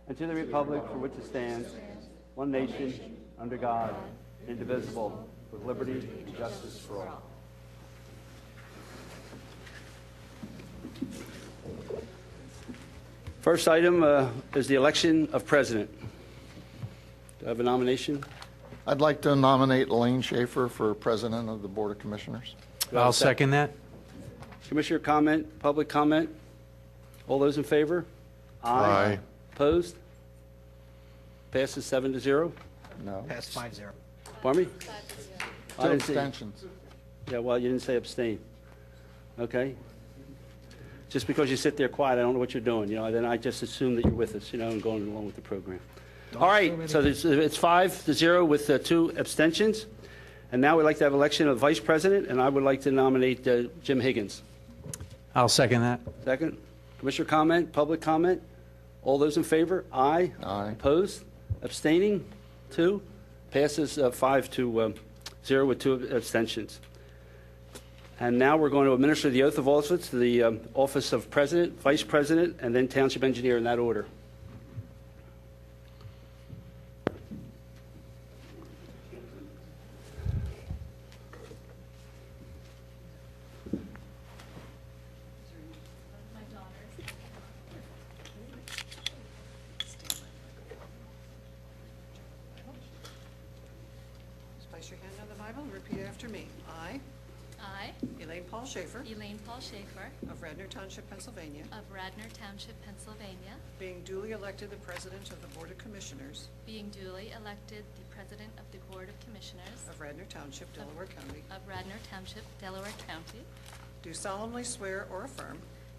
and to the republic for which it stands, one nation, under God, indivisible, with liberty and justice for all. First item is the election of president. Do I have a nomination? I'd like to nominate Elaine Schaefer for president of the Board of Commissioners. I'll second that. Commissioner comment, public comment? All those in favor? Aye. Opposed? Passes 7-0. No. Passed 5-0. Pardon me? I Two didn't see- abstentions. Yeah, well, you didn't say abstain. Okay? Just because you sit there quiet, I don't know what you're doing, then I just assume that you're with us, and going along with the program. All right, so it's 5-0 with 2 abstentions. And now we'd like to have election of vice president, and I would like to nominate Jim Higgins. I'll second that. Second. Commissioner comment, public comment? All those in favor? Aye. Aye. Opposed? Abstaining? 2. Passes 5-0 with 2 abstentions. And now we're going to administer the oath of office to the office of president, vice president, and then township engineer in that order. Place your hand on the Bible and repeat after me. I, Elaine Schaefer, Elaine Schaefer of Radnor Township, Pennsylvania, of Radnor Township, Pennsylvania, being duly elected the President of the Board of Commissioners being duly elected the President of the Board of Commissioners of Radnor Township, Delaware County, of Radnor Township, Delaware County, do solemnly swear or affirm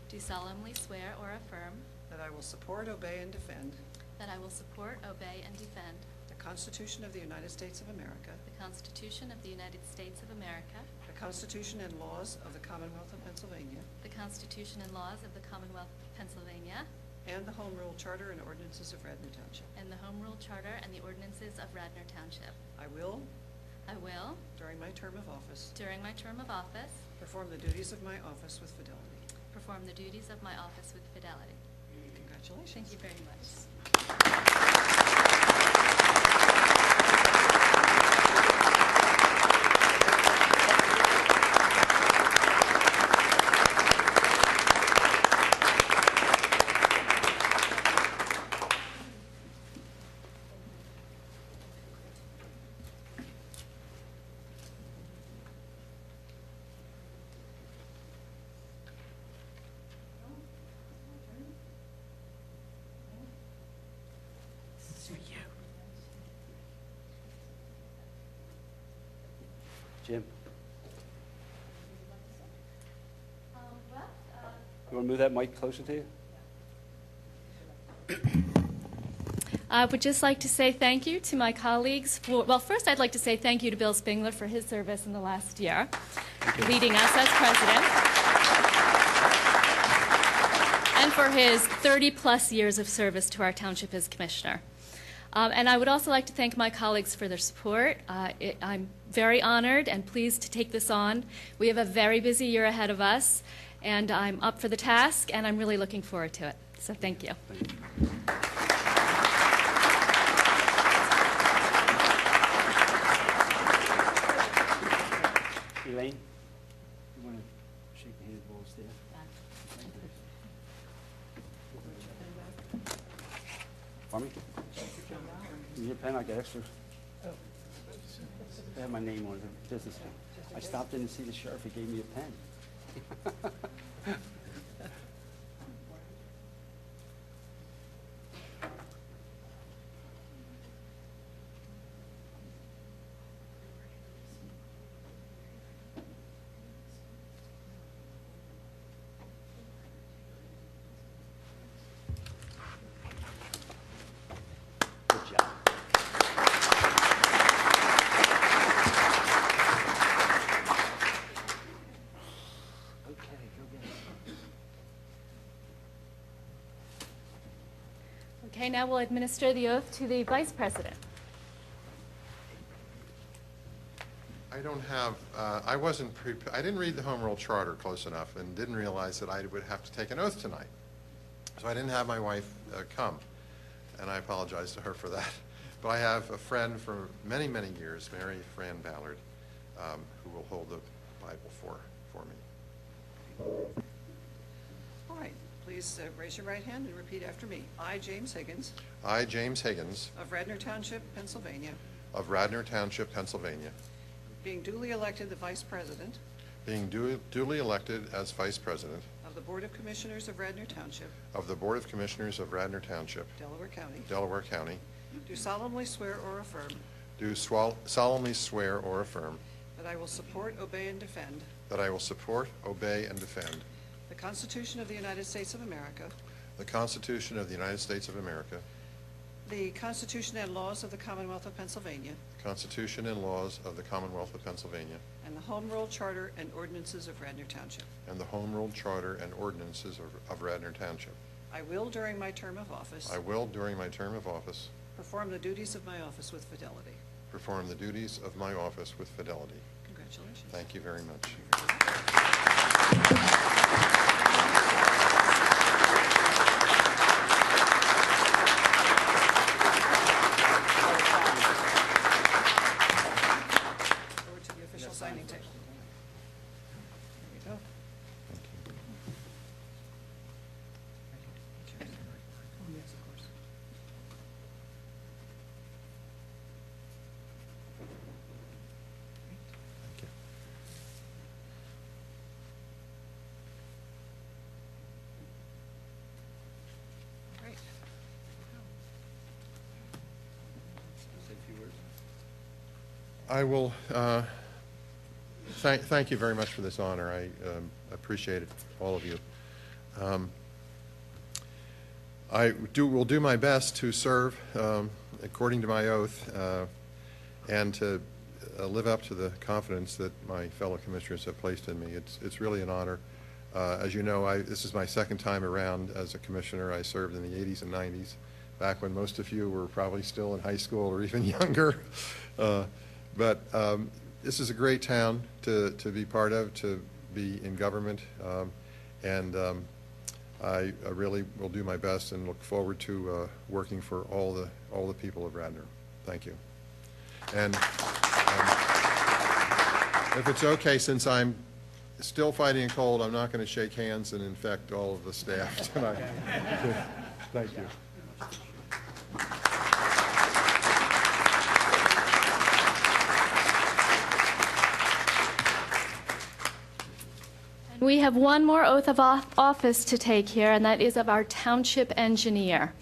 do solemnly swear or affirm that I will support, obey, and defend that I will support, obey, and defend the Constitution of the United States of America, the Constitution of the United States of America, the Constitution and laws of the Commonwealth of Pennsylvania, the Constitution and laws of the Commonwealth of Pennsylvania, and the Home Rule Charter and ordinances of Radnor Township. and the Home Rule Charter and the ordinances of Radnor Township. I will, During my term of office, perform the duties of my office with fidelity. perform the duties of my office with fidelity. Congratulations. Thank you very much. Jim? You want to move that mic closer to you? I would just like to say thank you to my colleagues. Well, first I'd like to say thank you to Bill Spingler for his service in the last year, leading us as president, and for his 30-plus years of service to our township as commissioner. And I would also like to thank my colleagues for their support. I'm very honored and pleased to take this on. We have a very busy year ahead of us, and I'm up for the task, and I'm really looking forward to it. So thank you. Elaine, you want to shake the hand while we stand? Pardon me? You need a pen? I got extra. I have my name on it, business pen. I stopped in to see the sheriff. He gave me a pen. Good job. Okay, go get it. Okay, now we'll administer the oath to the vice president. I don't have, I didn't read the Home Rule Charter close enough and didn't realize that I would have to take an oath tonight. So I didn't have my wife come. and I apologize to her for that. But I have a friend for many, many years, Mary Fran Ballard, who will hold the Bible for me. All right, please raise your right hand and repeat after me. I, James Higgins, I, James Higgins, of Radnor Township, Pennsylvania, of Radnor Township, Pennsylvania, being duly elected the Vice President being duly elected as Vice President of the Board of Commissioners of Radnor Township, of the Board of Commissioners of Radnor Township, Delaware County, Delaware County, do solemnly swear or affirm do solemnly swear or affirm that I will support, obey, and defend that I will support, obey, and defend the Constitution of the United States of America, the Constitution of the United States of America, the Constitution and laws of the Commonwealth of Pennsylvania, the Constitution and laws of the Commonwealth of Pennsylvania, and the Home Rule Charter and ordinances of Radnor Township. and the Home Rule Charter and ordinances of Radnor Township. I will, during my term of office, I will, during my term of office, perform the duties of my office with fidelity. perform the duties of my office with fidelity. Congratulations. Thank you very much. Over to the official signing table. There we go. Oh, yes, of course. Great. I will thank you very much for this honor. I appreciate it, all of you. I will do my best to serve according to my oath and to live up to the confidence that my fellow commissioners have placed in me. It's really an honor. As you know, this is my second time around as a commissioner. I served in the 80s and 90s, back when most of you were probably still in high school or even younger. But this is a great town to be part of, to be in government, and I really will do my best and look forward to working for all the people of Radnor. Thank you. And if it's okay, since I'm still fighting a cold, I'm not going to shake hands and infect all of the staff tonight. Thank you. We have one more oath of office to take here, and that is of our township engineer.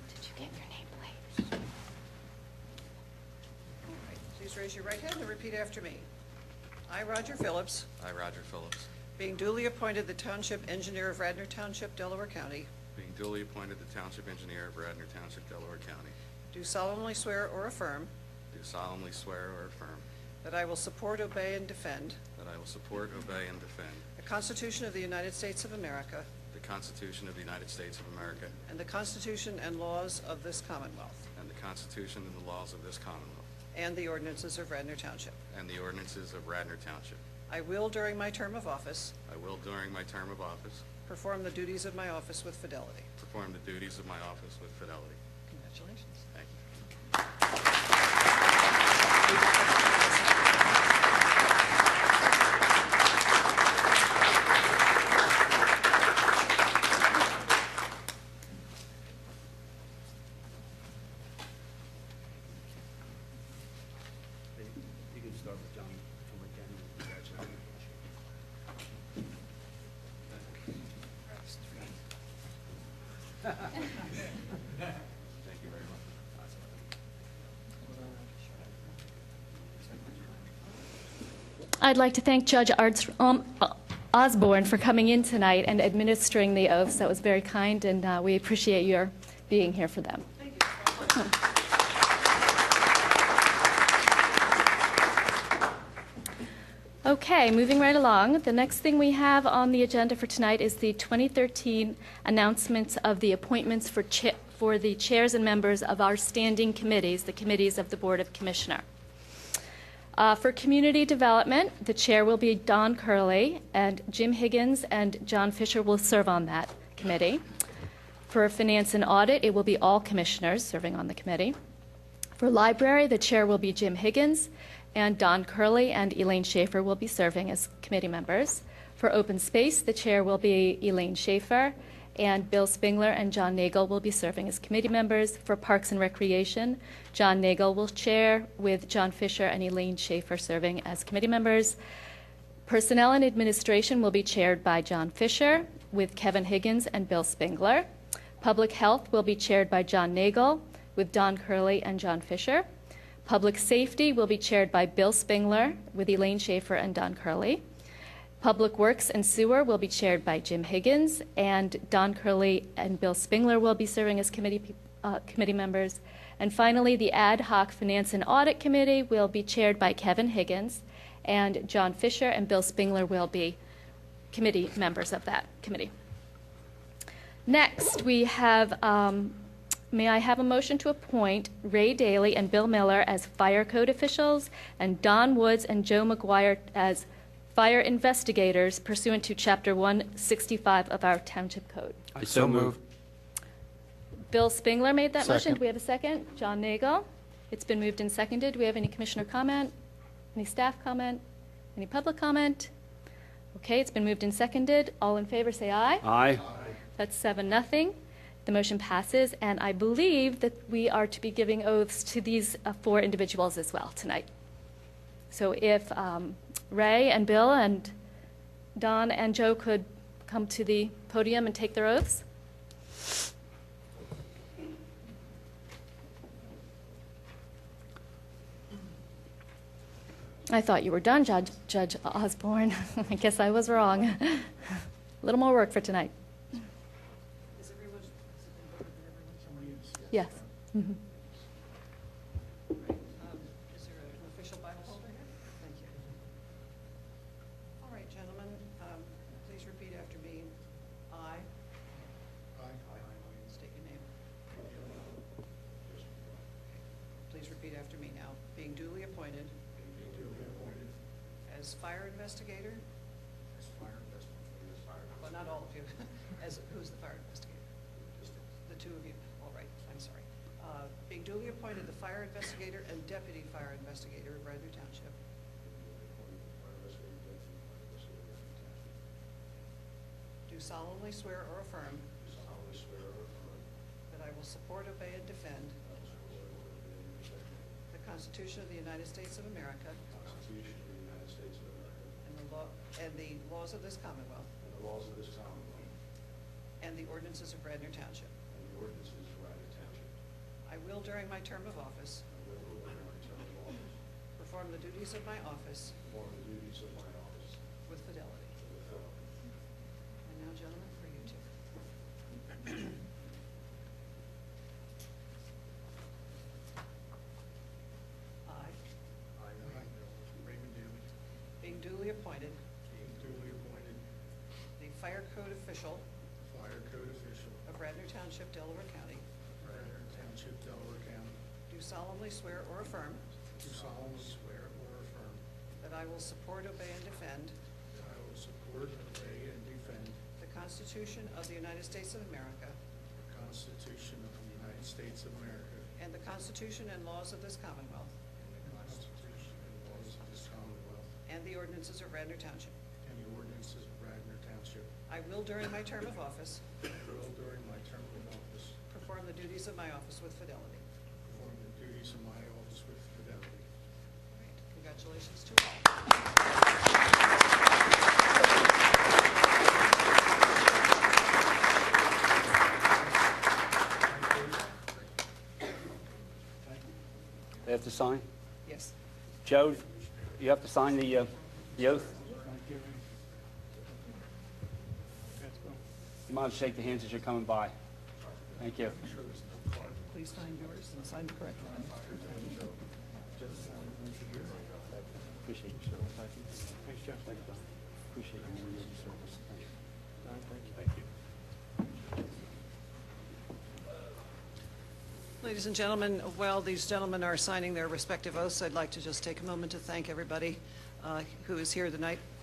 Did you get your name, please? All right, please raise your right hand and repeat after me. I, Roger Phillips, I, Roger Phillips, being duly appointed the Township Engineer of Radnor Township, Delaware County, being duly appointed the Township Engineer of Radnor Township, Delaware County, do solemnly swear or affirm do solemnly swear or affirm that I will support, obey, and defend that I will support, obey, and defend the Constitution of the United States of America the Constitution of the United States of America and the Constitution and laws of this Commonwealth and the Constitution and the laws of this Commonwealth and the ordinances of Radnor Township. and the ordinances of Radnor Township. I will, during my term of office, I will, during my term of office, perform the duties of my office with fidelity. perform the duties of my office with fidelity. Congratulations. Thank you. You can start with John. Come right down. Congratulations. Thank you very much. I'd like to thank Judge Osborne for coming in tonight and administering the oaths. That was very kind, and we appreciate your being here for them. Okay, moving right along. The next thing we have on the agenda for tonight is the 2013 announcements of the appointments for the chairs and members of our standing committees, the committees of the Board of Commissioner. For community development, the chair will be Don Curley, and Jim Higgins and John Fisher will serve on that committee. For finance and audit, it will be all commissioners serving on the committee. For library, the chair will be Jim Higgins, and Don Curley and Elaine Schaefer will be serving as committee members. For open space, the chair will be Elaine Schaefer, and Bill Spingler and John Nagle will be serving as committee members. For Parks and Recreation, John Nagle will chair with John Fisher and Elaine Schaefer serving as committee members. Personnel and Administration will be chaired by John Fisher with Kevin Higgins and Bill Spingler. Public Health will be chaired by John Nagle with Don Curley and John Fisher. Public Safety will be chaired by Bill Spingler with Elaine Schaefer and Don Curley. Public Works and Sewer will be chaired by Jim Higgins, and Don Curley and Bill Spingler will be serving as committee members. And finally, the Ad Hoc Finance and Audit Committee will be chaired by Kevin Higgins, and John Fisher and Bill Spingler will be committee members of that committee. Next, we have, may I have a motion to appoint Ray Daly and Bill Miller as fire code officials, and Don Woods and Joe McGuire as fire investigators pursuant to Chapter 165 of our Township Code. I so move. Bill Spingler made that motion. Second. Do we have a second? John Nagle. It's been moved and seconded. Do we have any commissioner comment? Any staff comment? Any public comment? Okay, it's been moved and seconded. All in favor say aye. Aye. That's 7-0. The motion passes, and I believe that we are to be giving oaths to these 4 individuals as well tonight. So if Ray and Bill and Don and Joe could come to the podium and take their oaths. I thought you were done, Judge Osborne. I guess I was wrong. A little more work for tonight. Is everyone, Yes. Mhm. is there an official Bible holder here? Thank you. All right, gentlemen, please repeat after me. I. State your name. Please repeat after me now. Being duly appointed. As fire investigator. Well, not all of you. Who's the fire investigator? The 2 of you. All right, I'm sorry. Being duly appointed the fire investigator and deputy fire investigator of Radnor Township. Do solemnly swear or affirm. That I will support, obey, and defend. The Constitution of the United States of America. And the laws of this Commonwealth. And the ordinances of Radnor Township. I will, during my term of office. Perform the duties of my office. With fidelity. And now, gentlemen, for you two. I. Raymond Daly, Being duly appointed. The fire code official Fire Code Official, of Radnor Township, Delaware County. Radnor Township, Delaware County, Do solemnly swear or affirm. do solemnly swear or affirm That I will support, obey, and defend. that I will support, obey, and defend The Constitution of the United States of America. the Constitution of the United States of America And the Constitution and laws of this Commonwealth. and the Constitution and laws of this Commonwealth And the ordinances of Radnor Township. and the ordinances of Radnor Township. I will, during my term of office. I will, during my term of office, Perform the duties of my office with fidelity. perform the duties of my office with fidelity. All right, congratulations to all. They have to sign? Yes. Joe, you have to sign the oath? You might shake the hands as you're coming by. Thank you. Please sign yours and sign the correct one. Appreciate your service. Thanks, Jeff. Thanks, Don. Appreciate your service. Thank you. Don, thank you. Ladies and gentlemen, while these gentlemen are signing their respective oaths, I'd like to just take a moment to thank everybody who is here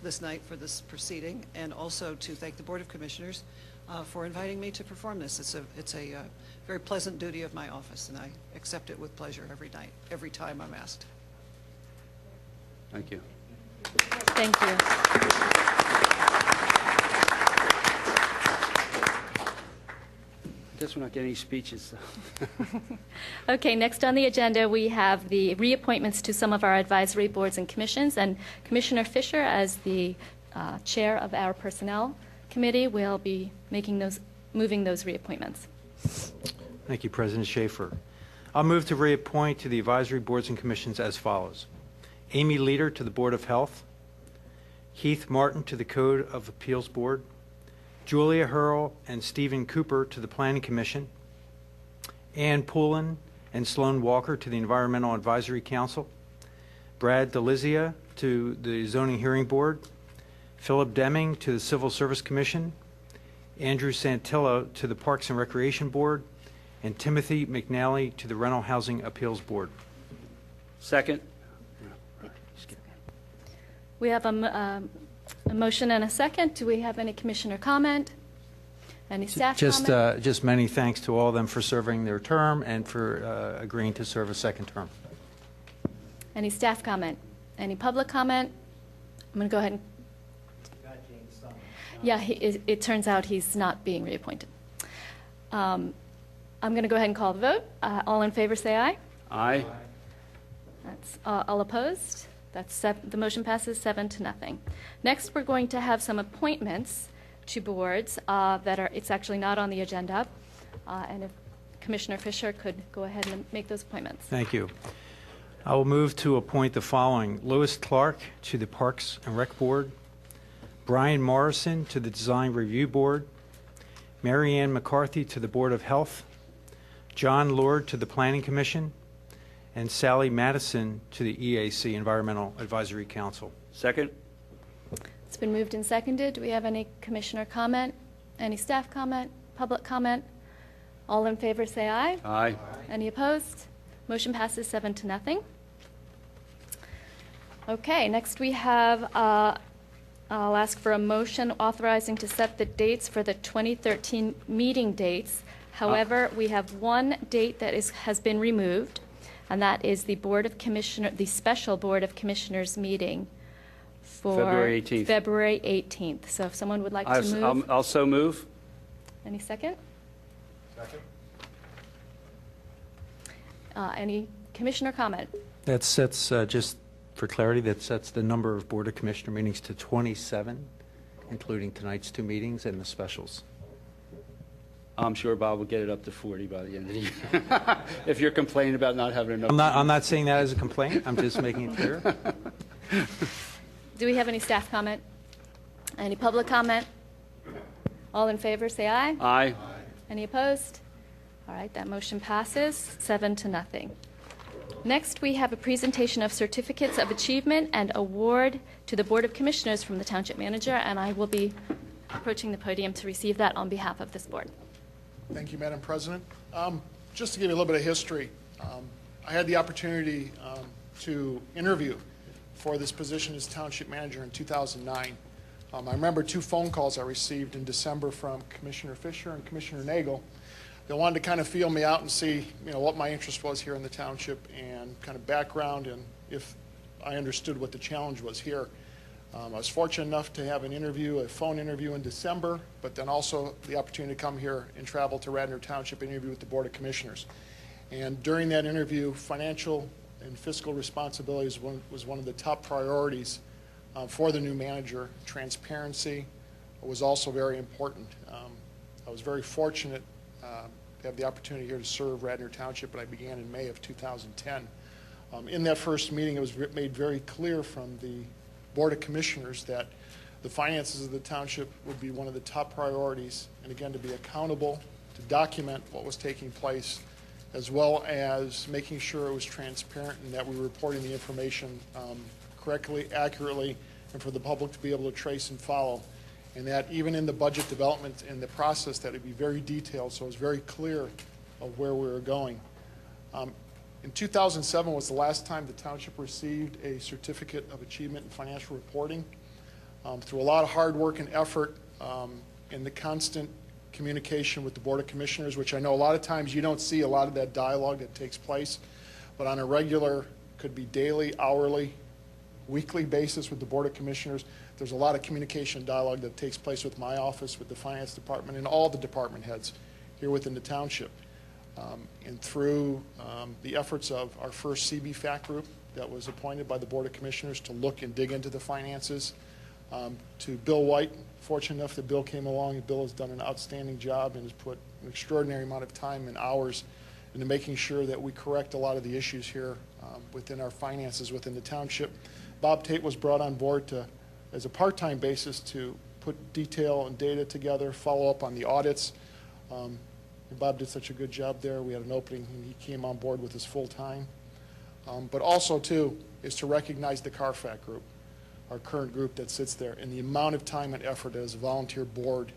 this night for this proceeding, and also to thank the Board of Commissioners for inviting me to perform this. It's a very pleasant duty of my office, and I accept it with pleasure every night, every time I'm asked. Thank you. Thank you. I guess we're not getting any speeches. So. Okay, next on the agenda, we have the reappointments to some of our advisory boards and commissions, and Commissioner Fisher, as the chair of our Personnel Committee, will be moving those reappointments. Thank you, President Schaefer. I'll move to reappoint to the advisory boards and commissions as follows. Amy Leader to the Board of Health, Keith Martin to the Code of Appeals Board, Julia Hurl and Stephen Cooper to the Planning Commission, Ann Poulin and Sloan Walker to the Environmental Advisory Council, Brad Delizia to the Zoning Hearing Board, Philip Deming to the Civil Service Commission, Andrew Santillo to the Parks and Recreation Board, and Timothy McNally to the Rental Housing Appeals Board. Second. We have a motion and a second. Do we have any commissioner comment? Any staff comment? Just many thanks to all of them for serving their term and for agreeing to serve a second term. Any staff comment? Any public comment? I'm going to go ahead and... Yeah, it turns out he's not being reappointed. I'm going to go ahead and call the vote. All in favor, say aye. Aye. That's all opposed. The motion passes 7-0. Next, we're going to have some appointments to boards it's actually not on the agenda. And if Commissioner Fisher could go ahead and make those appointments. Thank you. I will move to appoint the following: Louis Clark to the Parks and Rec Board, Brian Morrison to the Design Review Board, Mary Ann McCarthy to the Board of Health, John Lord to the Planning Commission, and Sally Madison to the EAC, Environmental Advisory Council. Second. It's been moved and seconded. Do we have any commissioner comment? Any staff comment? Public comment? All in favor, say aye. Aye. Any opposed? Motion passes 7-0. Okay, next we have, I'll ask for a motion authorizing to set the dates for the 2013 meeting dates. However, we have one date that has been removed, and that is the special Board of Commissioners meeting for February 18th. February 18th. So if someone would like to move. I'll also move. Any second? Second. Any commissioner comment? That sets, just for clarity, that sets the number of Board of Commissioner meetings to 27, including tonight's 2 meetings and the specials. I'm sure Bob will get it up to 40 by the end of the year. If you're complaining about not having enough. I'm not saying that as a complaint. I'm just making it clear. Do we have any staff comment? Any public comment? All in favor, say aye. Aye. Any opposed? All right, that motion passes 7-0. Next, we have a presentation of certificates of achievement and award to the Board of Commissioners from the Township Manager, and I will be approaching the podium to receive that on behalf of this board. Thank you, Madam President. Just to give you a little bit of history, I had the opportunity to interview for this position as Township Manager in 2009. I remember 2 phone calls I received in December from Commissioner Fisher and Commissioner Nagle. They wanted to kind of feel me out and see, what my interest was here in the township and kind of background and if I understood what the challenge was here. I was fortunate enough to have a phone interview in December, but then also the opportunity to come here and travel to Radnor Township and interview with the Board of Commissioners. And during that interview, financial and fiscal responsibilities was one of the top priorities for the new manager. Transparency was also very important. I was very fortunate to have the opportunity here to serve Radnor Township, and I began in May of 2010. In that first meeting, it was made very clear from the Board of Commissioners that the finances of the township would be one of the top priorities, and again, to be accountable, to document what was taking place, as well as making sure it was transparent and that we were reporting the information correctly, accurately, and for the public to be able to trace and follow. And that even in the budget development and the process, that it'd be very detailed, so it's very clear of where we were going. In 2007 was the last time the township received a certificate of achievement in financial reporting. Through a lot of hard work and effort and the constant communication with the Board of Commissioners, which I know a lot of times you don't see a lot of that dialogue that takes place, but on a regular, could be daily, hourly, weekly basis with the Board of Commissioners, there's a lot of communication and dialogue that takes place with my office, with the Finance Department, and all the department heads here within the township. And through the efforts of our first CB-FAC group that was appointed by the Board of Commissioners to look and dig into the finances, to Bill White, fortunate enough that Bill came along, and Bill has done an outstanding job and has put an extraordinary amount of time and hours into making sure that we correct a lot of the issues here within our finances within the township. Bob Tate was brought on board as a part-time basis to put detail and data together, follow up on the audits. And Bob did such a good job there. We had an opening, and he came on board with us full-time. But also, too, is to recognize the CARFAC group, our current group that sits there, and the amount of time and effort as a volunteer board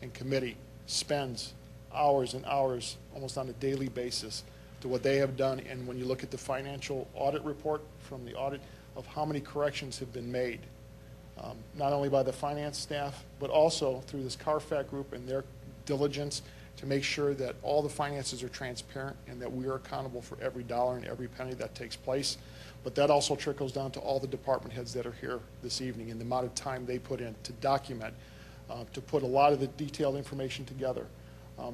and committee spends hours and hours, almost on a daily basis, to what they have done. And when you look at the financial audit report from the audit of how many corrections have been made, not only by the finance staff, but also through this CARFAC group and their diligence to make sure that all the finances are transparent and that we are accountable for every dollar and every penny that takes place. But that also trickles down to all the department heads that are here this evening and the amount of time they put in to document, to put a lot of the detailed information together.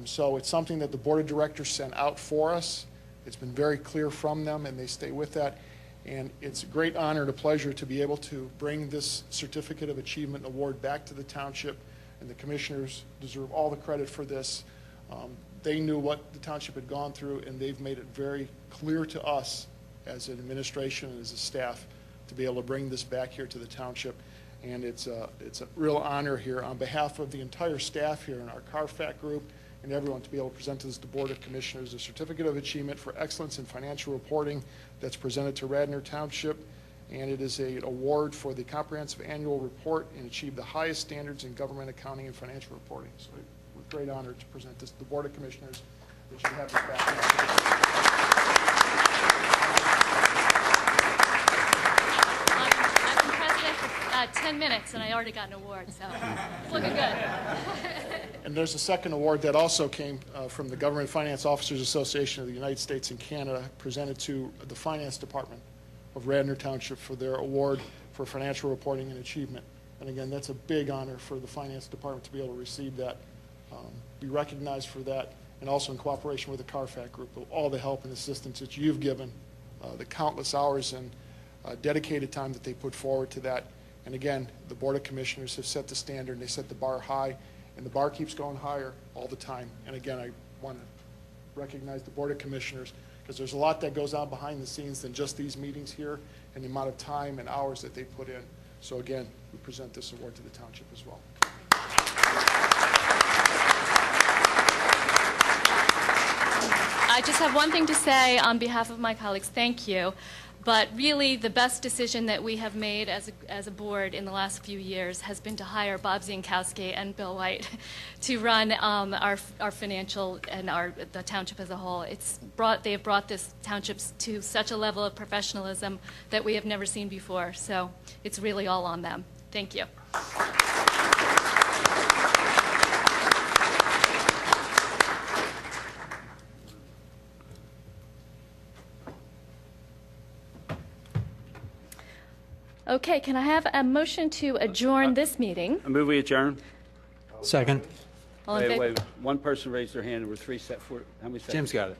So it's something that the Board of Directors sent out for us. It's been very clear from them, and they stay with that. And it's a great honor and a pleasure to be able to bring this Certificate of Achievement Award back to the township, and the commissioners deserve all the credit for this. They knew what the township had gone through, and they've made it very clear to us as an administration and as a staff to be able to bring this back here to the township. And it's a real honor here on behalf of the entire staff here in our CARFAC group and everyone to be able to present to this, the Board of Commissioners, a Certificate of Achievement for Excellence in Financial Reporting that's presented to Radnor Township. And it is an award for the comprehensive annual report and achieve the highest standards in government accounting and financial reporting. So with great honor to present this to the Board of Commissioners. That you have this back I've been president for 10 minutes, and I already got an award, so it's looking good. And there's a second award that also came from the Government Finance Officers Association of the United States and Canada, presented to the Finance Department of Radnor Township for their award for financial reporting and achievement. And again, that's a big honor for the Finance Department to be able to receive that, be recognized for that, and also in cooperation with the CARFAC group, all the help and assistance that you've given, the countless hours and dedicated time that they put forward to that. And again, the Board of Commissioners have set the standard, and they set the bar high, and the bar keeps going higher all the time. And again, I want to recognize the Board of Commissioners, because there's a lot that goes on behind the scenes than just these meetings here and the amount of time and hours that they put in. So again, we present this award to the township as well. I just have one thing to say on behalf of my colleagues. Thank you. But really, the best decision that we have made as a board in the last few years has been to hire Bob Zienkowski and Bill White to run our financial and the township as a whole. They have brought this township to such a level of professionalism that we have never seen before. So it's really all on them. Thank you. Okay, can I have a motion to adjourn this meeting? I move we adjourn. Second. All in favor? Wait, one person raised their hand, and we're three set for, how many seconds? Jim's got it.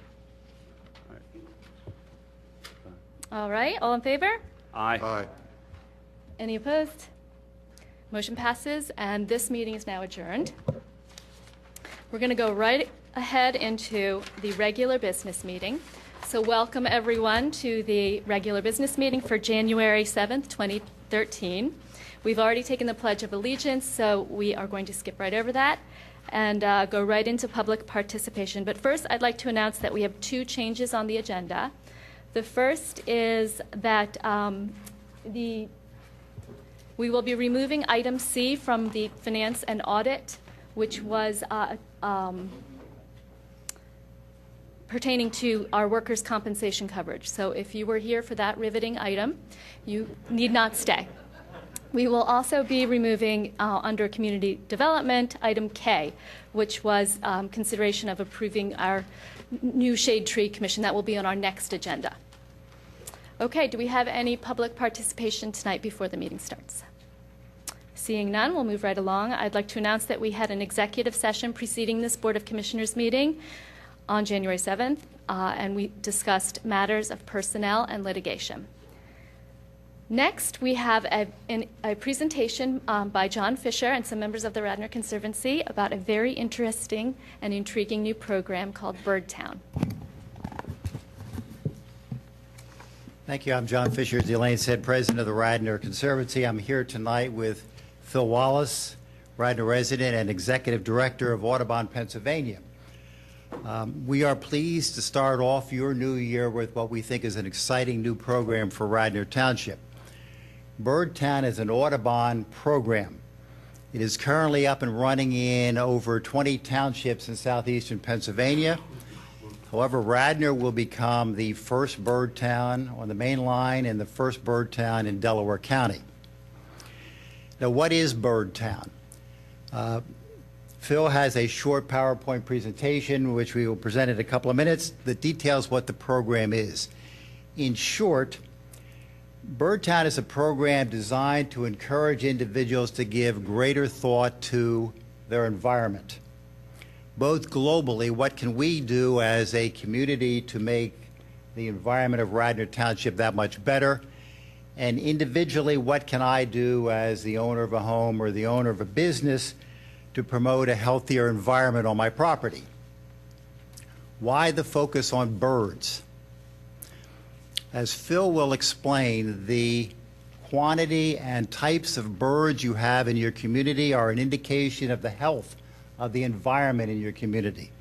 All right, all in favor? Aye. Aye. Any opposed? Motion passes, and this meeting is now adjourned. We're going to go right ahead into the regular business meeting. So welcome, everyone, to the regular business meeting for January 7th, 2013. We've already taken the Pledge of Allegiance, so we are going to skip right over that and go right into public participation. But first, I'd like to announce that we have two changes on the agenda. The first is that We will be removing item C from the finance and audit, which was pertaining to our workers' compensation coverage. So if you were here for that riveting item, you need not stay. We will also be removing, under community development, item K, which was consideration of approving our new shade tree commission. That will be on our next agenda. Okay, do we have any public participation tonight before the meeting starts? Seeing none, we'll move right along. I'd like to announce that we had an executive session preceding this Board of Commissioners meeting on January 7th, and we discussed matters of personnel and litigation. Next, we have a presentation by John Fisher and some members of the Radnor Conservancy about a very interesting and intriguing new program called Birdtown. Thank you. I'm John Fisher, as Elaine said, president of the Radnor Conservancy. I'm here tonight with Phil Wallace, Radnor resident and executive director of Audubon, Pennsylvania. We are pleased to start off your new year with what we think is an exciting new program for Radnor Township. Birdtown is an Audubon program. It is currently up and running in over 20 townships in southeastern Pennsylvania. However, Radnor will become the first bird town on the main line and the first bird town in Delaware County. Now, what is Birdtown? Phil has a short PowerPoint presentation, which we will present in a couple of minutes, that details what the program is. In short, Birdtown is a program designed to encourage individuals to give greater thought to their environment. Both globally, what can we do as a community to make the environment of Radnor Township that much better? And individually, what can I do as the owner of a home or the owner of a business to promote a healthier environment on my property? Why the focus on birds? As Phil will explain, the quantity and types of birds you have in your community are an indication of the health of the environment in your community.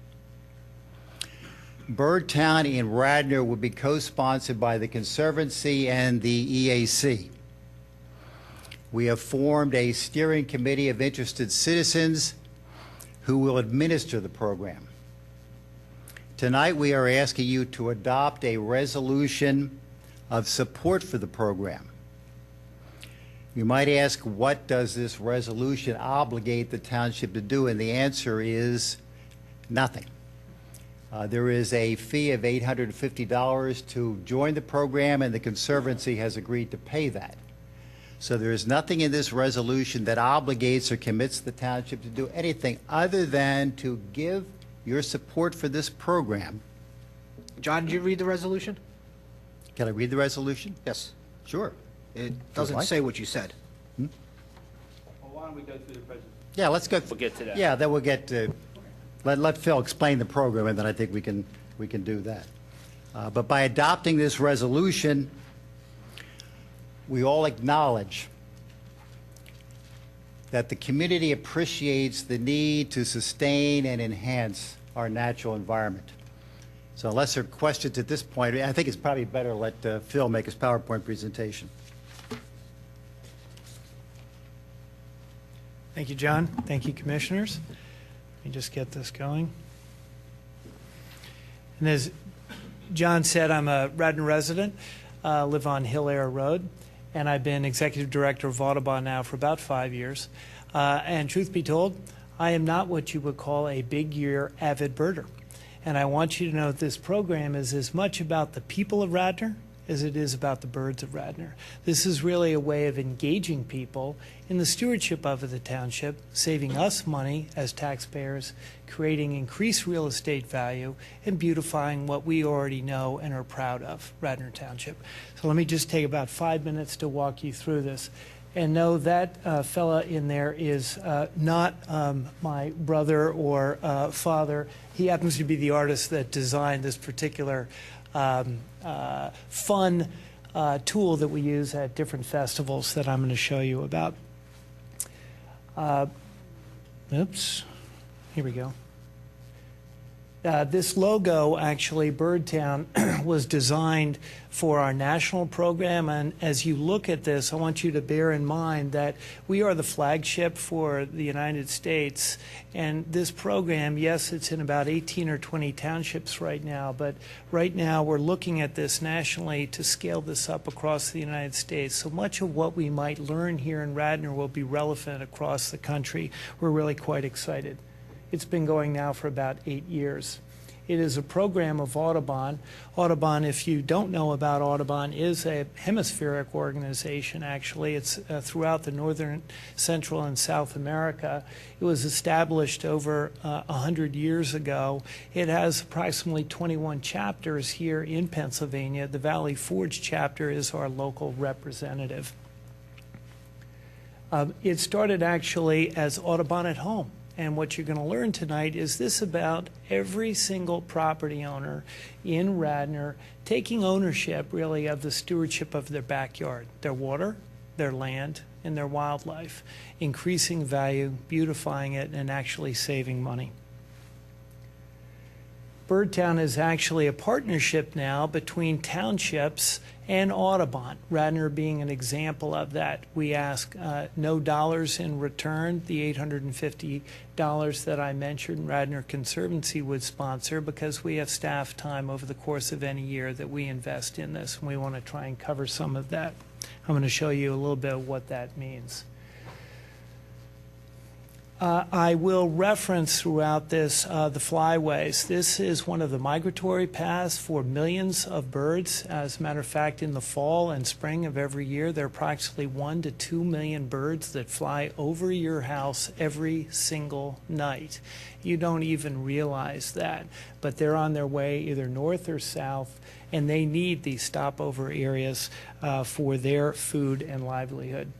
Birdtown in Radnor will be co-sponsored by the Conservancy and the EAC. We have formed a steering committee of interested citizens who will administer the program. Tonight we are asking you to adopt a resolution of support for the program. You might ask, what does this resolution obligate the township to do? And the answer is nothing. There is a fee of $850 to join the program, and the Conservancy has agreed to pay that. So there is nothing in this resolution that obligates or commits the township to do anything other than to give your support for this program. John, did you read the resolution? Can I read the resolution? Yes. Sure. It doesn't say what you said. Well, why don't we go through the presentation? Yeah, let's go. We'll get to that. Yeah, then we'll get to, let Phil explain the program, and then I think we can do that. But by adopting this resolution, we all acknowledge that the community appreciates the need to sustain and enhance our natural environment. So unless there are questions at this point, I think it's probably better to let Phil make his PowerPoint presentation. Thank you, John. Thank you, Commissioners. Let me just get this going. And as John said, I'm a Radnor resident, live on Hill Air Road, and I've been Executive Director of Audubon now for about 5 years. And truth be told, I am not what you would call a big year avid birder. And I want you to know that this program is as much about the people of Radnor as it is about the birds of Radnor. This is really a way of engaging people in the stewardship of the township, saving us money as taxpayers, creating increased real estate value, and beautifying what we already know and are proud of, Radnor Township. So let me just take about 5 minutes to walk you through this. And know that fella in there is not my brother or father. He happens to be the artist that designed this particular fun tool that we use at different festivals that I'm going to show you about. Oops, here we go. This logo, actually, Birdtown, was designed for our national program. And as you look at this, I want you to bear in mind that we are the flagship for the United States. And this program, yes, it's in about 18 or 20 townships right now. But right now, we're looking at this nationally to scale this up across the United States. So much of what we might learn here in Radnor will be relevant across the country. We're really quite excited. It's been going now for about 8 years. It is a program of Audubon. Audubon, if you don't know about Audubon, is a hemispheric organization, actually. It's throughout the northern, central, and South America. It was established over 100 years ago. It has approximately 21 chapters here in Pennsylvania. The Valley Forge chapter is our local representative. It started actually as Audubon at Home. And what you're going to learn tonight is this about every single property owner in Radnor taking ownership, really, of the stewardship of their backyard, their water, their land, and their wildlife, increasing value, beautifying it, and actually saving money. Birdtown is actually a partnership now between townships and Audubon, Radnor being an example of that. We ask no dollars in return. The $850 that I mentioned Radnor Conservancy would sponsor, because we have staff time over the course of any year that we invest in this, and we want to try and cover some of that. I'm going to show you a little bit of what that means. I will reference throughout this the flyways. This is one of the migratory paths for millions of birds. As a matter of fact, in the fall and spring of every year, there are approximately 1 to 2 million birds that fly over your house every single night. You don't even realize that, but they're on their way either north or south, and they need these stopover areas for their food and livelihood.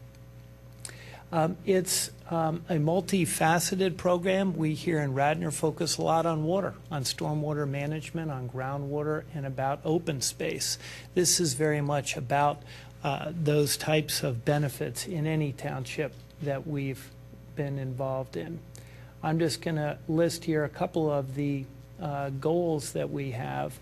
It's a multifaceted program. We here in Radnor focus a lot on water, on stormwater management, on groundwater, and about open space. This is very much about those types of benefits in any township that we've been involved in. I'm just going to list here a couple of the goals that we have.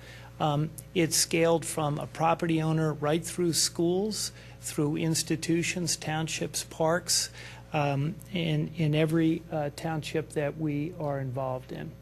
It's scaled from a property owner right through schools, through institutions, townships, parks, in every township that we are involved in.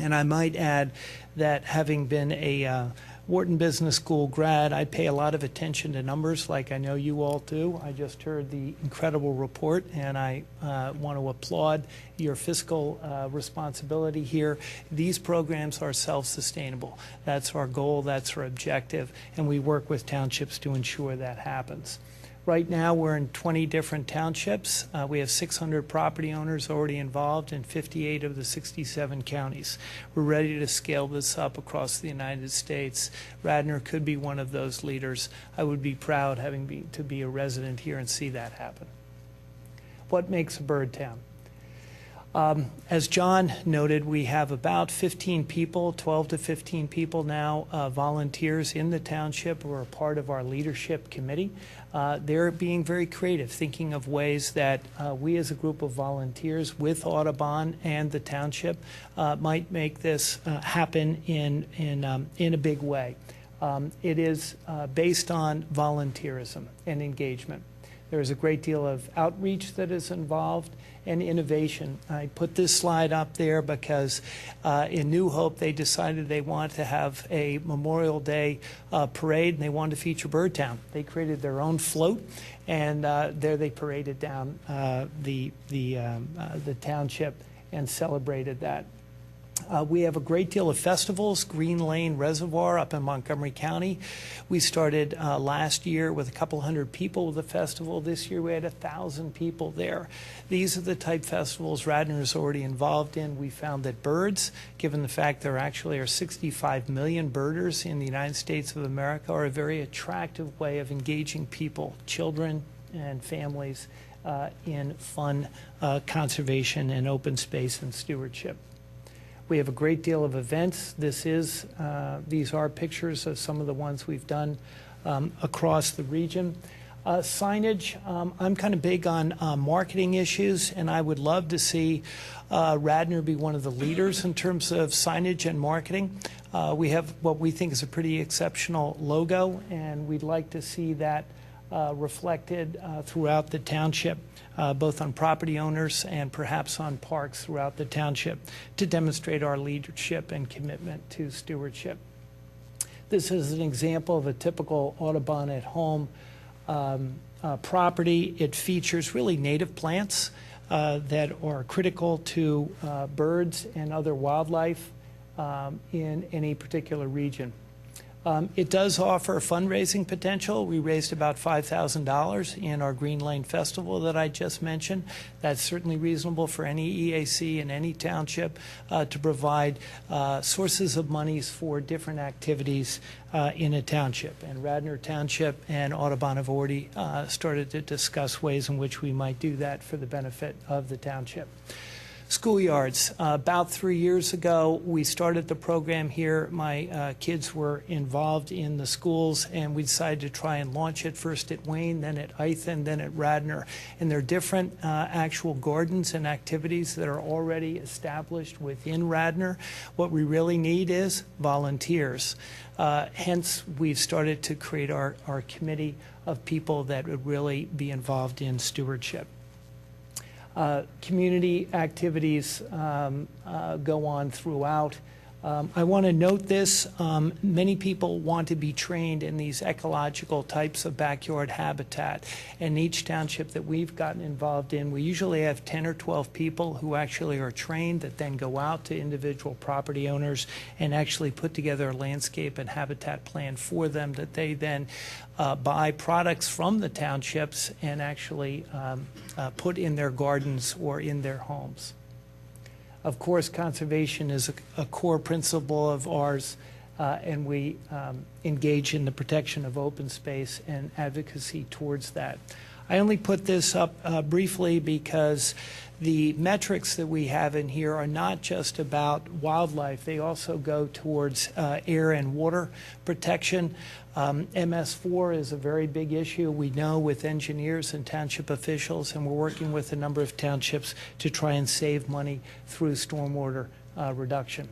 And I might add that, having been a Wharton Business School grad, I pay a lot of attention to numbers, like I know you all do. I just heard the incredible report, and I want to applaud your fiscal responsibility here. These programs are self-sustainable. That's our goal, that's our objective, and we work with townships to ensure that happens. Right now, we're in 20 different townships. We have 600 property owners already involved in 58 of the 67 counties. We're ready to scale this up across the United States. Radnor could be one of those leaders. I would be proud to be a resident here and see that happen. What makes a bird town? As John noted, we have about 15 people, 12 to 15 people now, volunteers in the township who are part of our leadership committee. They're being very creative, thinking of ways that we as a group of volunteers with Audubon and the township might make this happen in a big way. It is based on volunteerism and engagement. There is a great deal of outreach that is involved, and innovation. I put this slide up there because in New Hope they decided they wanted to have a Memorial Day parade, and they wanted to feature Birdtown. They created their own float, and there they paraded down the township and celebrated that. We have a great deal of festivals. Green Lane Reservoir up in Montgomery County. We started last year with a couple hundred people with the festival. This year we had 1,000 people there. These are the type festivals Radnor is already involved in. We found that birds, given the fact there actually are 65 million birders in the United States of America, are a very attractive way of engaging people, children and families, in fun conservation and open space and stewardship. We have a great deal of events. These are pictures of some of the ones we've done across the region. Signage, I'm kind of big on marketing issues, and I would love to see Radnor be one of the leaders in terms of signage and marketing. We have what we think is a pretty exceptional logo, and we'd like to see that reflected throughout the township, both on property owners and perhaps on parks throughout the township, to demonstrate our leadership and commitment to stewardship. This is an example of a typical Audubon at home property. It features really native plants that are critical to birds and other wildlife in any particular region. It does offer fundraising potential. We raised about $5,000 in our Green Lane Festival that I just mentioned. That's certainly reasonable for any EAC in any township to provide sources of monies for different activities in a township. And Radnor Township and Audubon have already started to discuss ways in which we might do that for the benefit of the township. Schoolyards. About 3 years ago, we started the program here. My kids were involved in the schools, and we decided to try and launch it first at Wayne, then at Ithan, then at Radnor. And there are different actual gardens and activities that are already established within Radnor. What we really need is volunteers. Hence, we've started to create our committee of people that would really be involved in stewardship. Community activities go on throughout. I want to note this. Many people want to be trained in these ecological types of backyard habitat. In each township that we've gotten involved in, we usually have 10 or 12 people who actually are trained that then go out to individual property owners and actually put together a landscape and habitat plan for them that they then buy products from the townships and actually put in their gardens or in their homes. Of course, conservation is a core principle of ours, and we engage in the protection of open space and advocacy towards that. I only put this up briefly because the metrics that we have in here are not just about wildlife. They also go towards air and water protection. MS4 is a very big issue, we know, with engineers and township officials, and we're working with a number of townships to try and save money through stormwater reduction.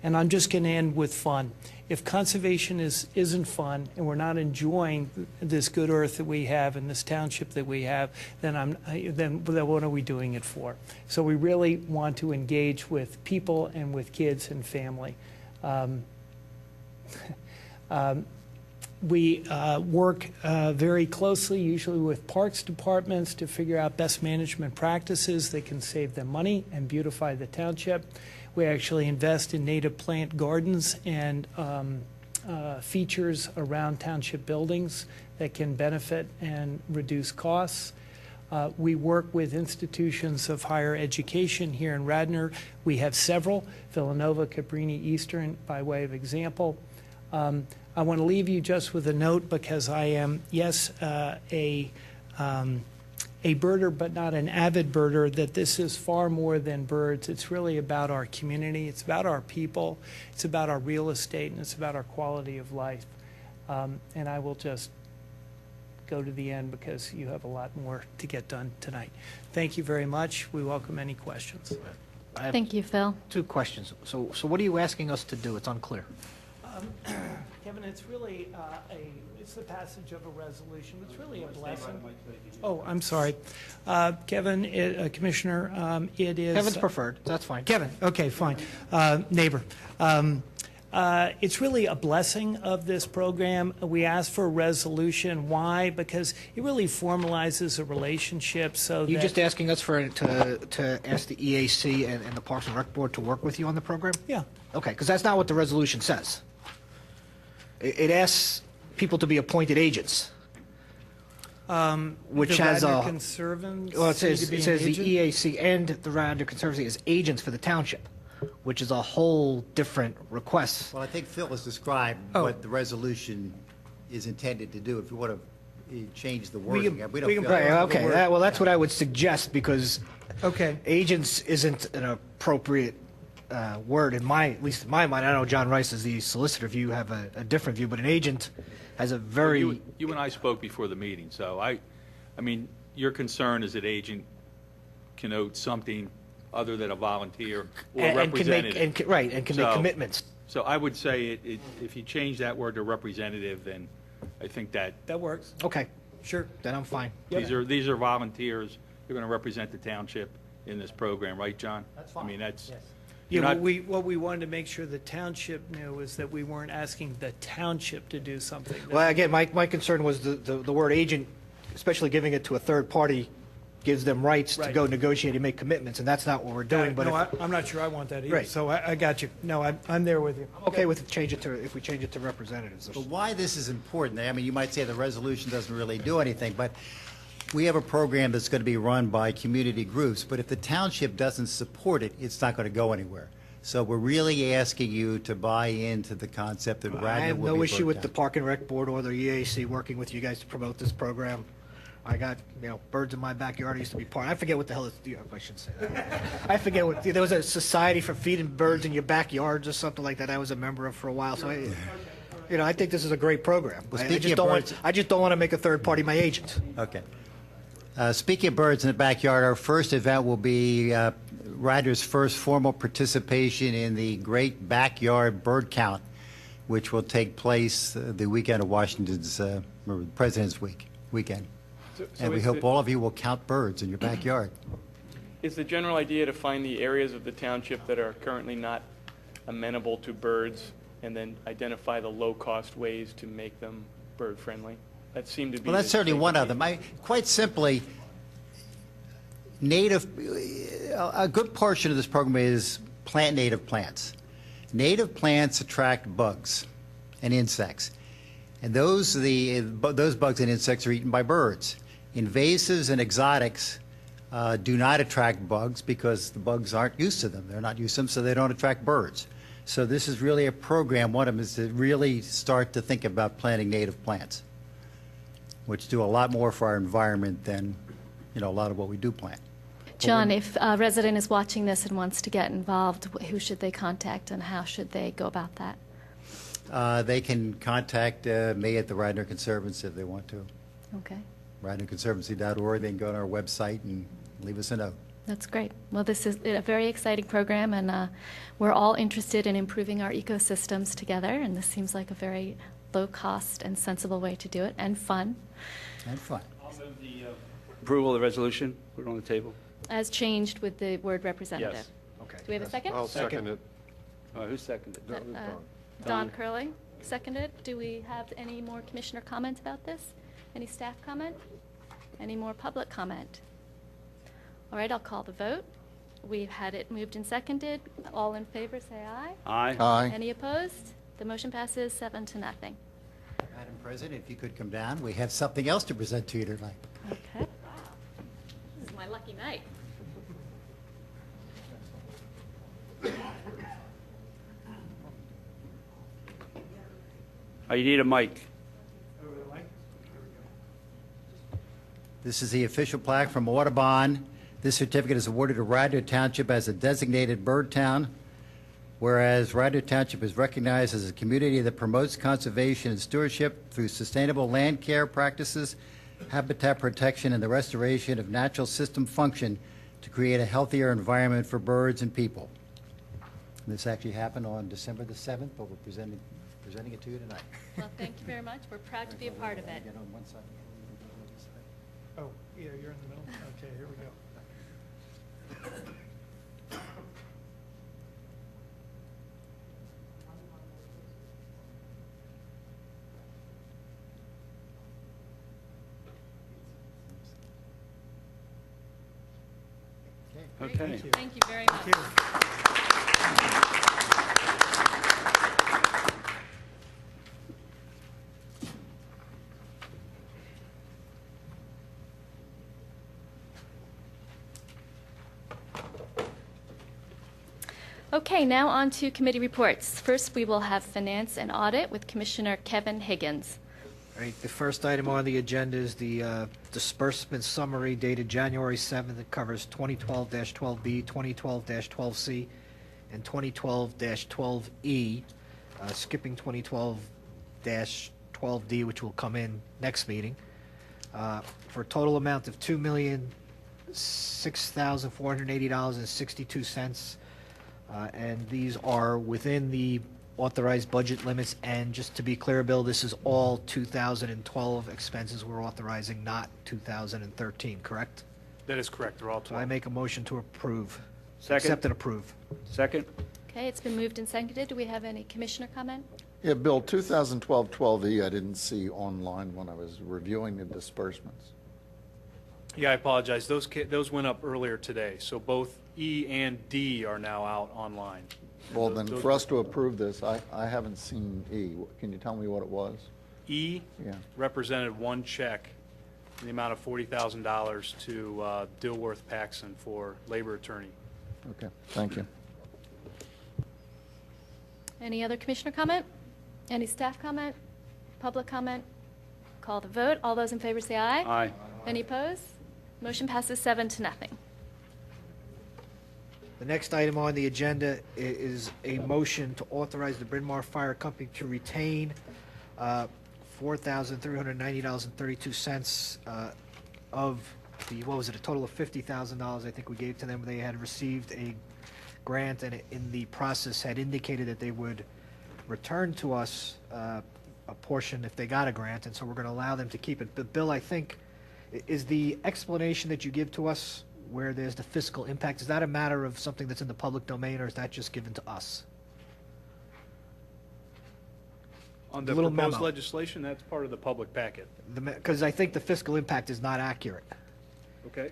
And I'm just going to end with fun. If conservation isn't fun and we're not enjoying this good earth that we have and this township that we have, then what are we doing it for? So we really want to engage with people and with kids and family. We work very closely, usually with parks departments, to figure out best management practices that can save them money and beautify the township. We actually invest in native plant gardens and features around township buildings that can benefit and reduce costs. We work with institutions of higher education here in Radnor. We have several, Villanova, Cabrini, Eastern, by way of example. I want to leave you just with a note, because I am, yes, a birder, but not an avid birder, that this is far more than birds. It's really about our community. It's about our people. It's about our real estate, and it's about our quality of life. And I will just go to the end because you have a lot more to get done tonight. Thank you very much. We welcome any questions. I have Thank you, Phil. 2 questions. So what are you asking us to do? It's unclear. Kevin, it's really it's the passage of a resolution. It's really a blessing. Oh, I'm sorry. Kevin, Commissioner, it is... Kevin's preferred. That's fine. Kevin, okay, fine. Neighbor. It's really a blessing of this program. We asked for a resolution. Why? Because it really formalizes a relationship so You're that... just asking us to ask the EAC and the Parks and Rec Board to work with you on the program? Yeah. Okay, because that's not what the resolution says. It asks people to be appointed agents, which the has Radnor a... Conservants Well, it need says to be an the agent? EAC and the Radnor Conservancy as agents for the township, which is a whole different request. Well, I think Phil has described what the resolution is intended to do. If you want to change the wording, we don't feel... Right, okay, well, that's what I would suggest, because Okay. agents isn't an appropriate word in at least in my mind. I know John Rice is the solicitor view, have a different view, but an agent has a very... You and I spoke before the meeting, so I mean, your concern is that agent connotes something other than a volunteer or representative. And can make commitments. So I would say if you change that word to representative, then I think that That works. Okay, sure, then I'm fine. these are volunteers. They're going to represent the township in this program, right, John? That's fine. I mean, that's... you're Yeah, not- what we wanted to make sure the township knew is that we weren't asking the township to do something. Well, again, my concern was the word agent, especially giving it to a third party, gives them rights to Right. go negotiate and make commitments, and that's not what we're doing. But No, if- I'm not sure I want that either, Right. so I got you. No, I'm there with you. I'm okay with if we change it to representatives. But why this is important, I mean, you might say the resolution doesn't really do anything, but we have a program that's going to be run by community groups, but if the township doesn't support it, it's not going to go anywhere. So we're really asking you to buy into the concept that Radnor will be I have no issue with Bird the Town. Park and Rec Board or the EAC working with you guys to promote this program. I got, birds in my backyard. I used to be part. I forget what the hell it's. I shouldn't say that. I forget what. There was a society for feeding birds in your backyards or something like that I was a member of for a while. So, I think this is a great program. Well, I speaking just of don't birds- want. I just don't want to make a third party my agent. Okay. Speaking of birds in the backyard, our first event will be Radnor's first formal participation in the Great Backyard Bird Count, which will take place the weekend of Washington's President's weekend. And we hope all of you will count birds in your backyard. Is the general idea to find the areas of the township that are currently not amenable to birds and then identify the low-cost ways to make them bird-friendly? That seemed to be... Well, that's certainly one of them. Quite simply, a good portion of this program is plant native plants. Native plants attract bugs and insects, and those bugs and insects are eaten by birds. Invasives and exotics do not attract bugs because the bugs aren't used to them. They're not used to them, so they don't attract birds. So this is really a program. One of them is to really start to think about planting native plants, which do a lot more for our environment than, a lot of what we do plant. John, if a resident is watching this and wants to get involved, who should they contact and how should they go about that? They can contact me at the Radnor Conservancy if they want to. Okay, RadnorConservancy.org. They can go on our website and leave us a note. that's great. Well, this is a very exciting program, and we're all interested in improving our ecosystems together, and this seems like a very low-cost and sensible way to do it, and fun. And fun. I'll move the approval of the resolution. Put it on the table. As changed with the word representative. Yes. Okay. Do we have a second? I'll second it. Who seconded? Don Curley, seconded. Do we have any more commissioner comments about this? Any staff comment? Any more public comment? All right, I'll call the vote. We've had it moved and seconded. All in favor, say aye. Aye. Aye. Any opposed? The motion passes 7-0. Madam President, if you could come down, we have something else to present to you tonight. Okay. This is my lucky night. You need a mic. This is the official plaque from Audubon. This certificate is awarded to Radnor Township as a designated bird town, whereas Radnor Township is recognized as a community that promotes conservation and stewardship through sustainable land care practices, habitat protection, and the restoration of natural system function to create a healthier environment for birds and people. This actually happened on December the 7th, but we're presenting it to you tonight. Well, thank you very much. We're proud to be a part of it. Get on one side. Oh, yeah, you're in the middle. Okay, here we go. Okay. Thank you very much. Thank you. Okay, now on to committee reports. First, we will have Finance and Audit with Commissioner Kevin Higgins. All right, the first item on the agenda is the disbursement summary dated January 7th. It covers 2012-12B, 2012-12C, and 2012-12E, skipping 2012-12D, which will come in next meeting, for a total amount of $2,006,480.62. And these are within the authorized budget limits. And just to be clear, Bill, this is all 2012 expenses we're authorizing, not 2013, correct? That is correct. They're all So I 12. make a motion to approve. Second. Accept and approve. Second? Okay, it's been moved and seconded. Do we have any commissioner comment? Yeah, Bill, 2012-12E, I didn't see online when I was reviewing the disbursements. Yeah, I apologize. Those went up earlier today, so both E and D are now out online. Well, then, Those for us to approve this, I haven't seen E. Can you tell me what it was? E Yeah. represented one check in the amount of $40,000 to Dilworth Paxson for labor attorney. Okay, thank you. Any other commissioner comment? Any staff comment? Public comment? Call the vote. All those in favor say aye. Aye. Any opposed? Motion passes 7-0. The next item on the agenda is a motion to authorize the Bryn Mawr Fire Company to retain $4,390.32 of the, what was it, a total of $50,000 I think we gave to them. They had received a grant and in the process had indicated that they would return to us a portion if they got a grant, and so we're going to allow them to keep it. But Bill, I think, is the explanation that you give to us where there's the fiscal impact, is that a matter of something that's in the public domain, or is that just given to us? On the Little proposed memo. legislation, that's part of the public packet. Because I think the fiscal impact is not accurate. Okay?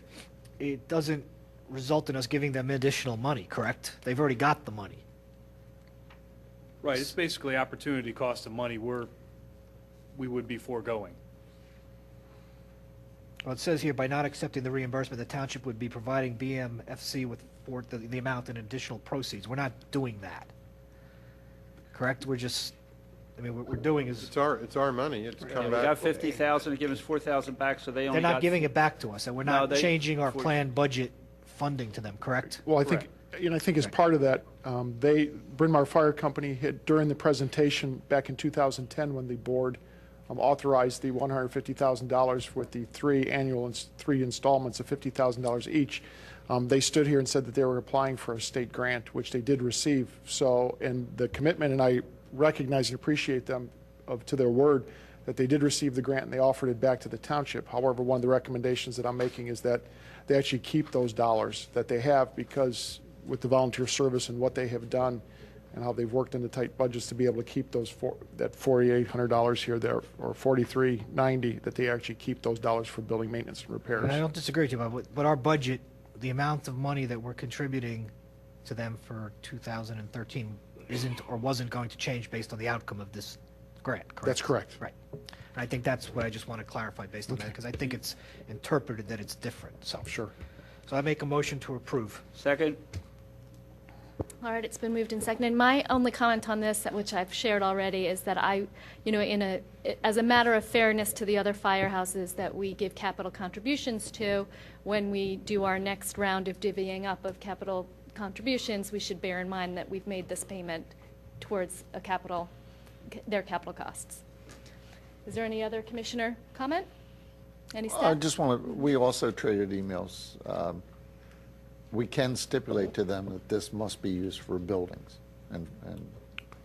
It doesn't result in us giving them additional money, correct? They've already got the money. Right, it's basically opportunity cost of money we would be foregoing. Well, it says here, by not accepting the reimbursement, the township would be providing BMFC with the amount in additional proceeds. We're not doing that. Correct? We're just, I mean, what we're doing is, It's our money. It's Yeah, come we back. got 50,000, they give us 4,000 back, so they only they're got... not giving it back to us, and we're No, not they- changing our for- planned budget funding to them, correct? Well, I think, I think as part of that, Bryn Mawr Fire Company had, during the presentation back in 2010, when the board authorized the $150,000 with the three installments of $50,000 each, they stood here and said that they were applying for a state grant, which they did receive. So, and the commitment, and I recognize and appreciate them to their word, that they did receive the grant and they offered it back to the township. However, one of the recommendations that I'm making is that they actually keep those dollars that they have, because with the volunteer service and what they have done and how they've worked into tight budgets to be able to keep those that $4,800 here, there, or $4,390, that they actually keep those dollars for building maintenance and repairs. And I don't disagree with you, but our budget, the amount of money that we're contributing to them for 2013 isn't or wasn't going to change based on the outcome of this grant, correct? That's correct. Right. And I think that's what I just want to clarify based on that, because I think it's interpreted that it's different, so. Sure. So I make a motion to approve. Second? All right, it's been moved and seconded. My only comment on this, which I've shared already, is that as a matter of fairness to the other firehouses that we give capital contributions to, when we do our next round of divvying up of capital contributions, we should bear in mind that we've made this payment towards their capital costs. Is there any other commissioner comment? Any I staff? just want to, we also traded emails. We can stipulate to them that this must be used for buildings and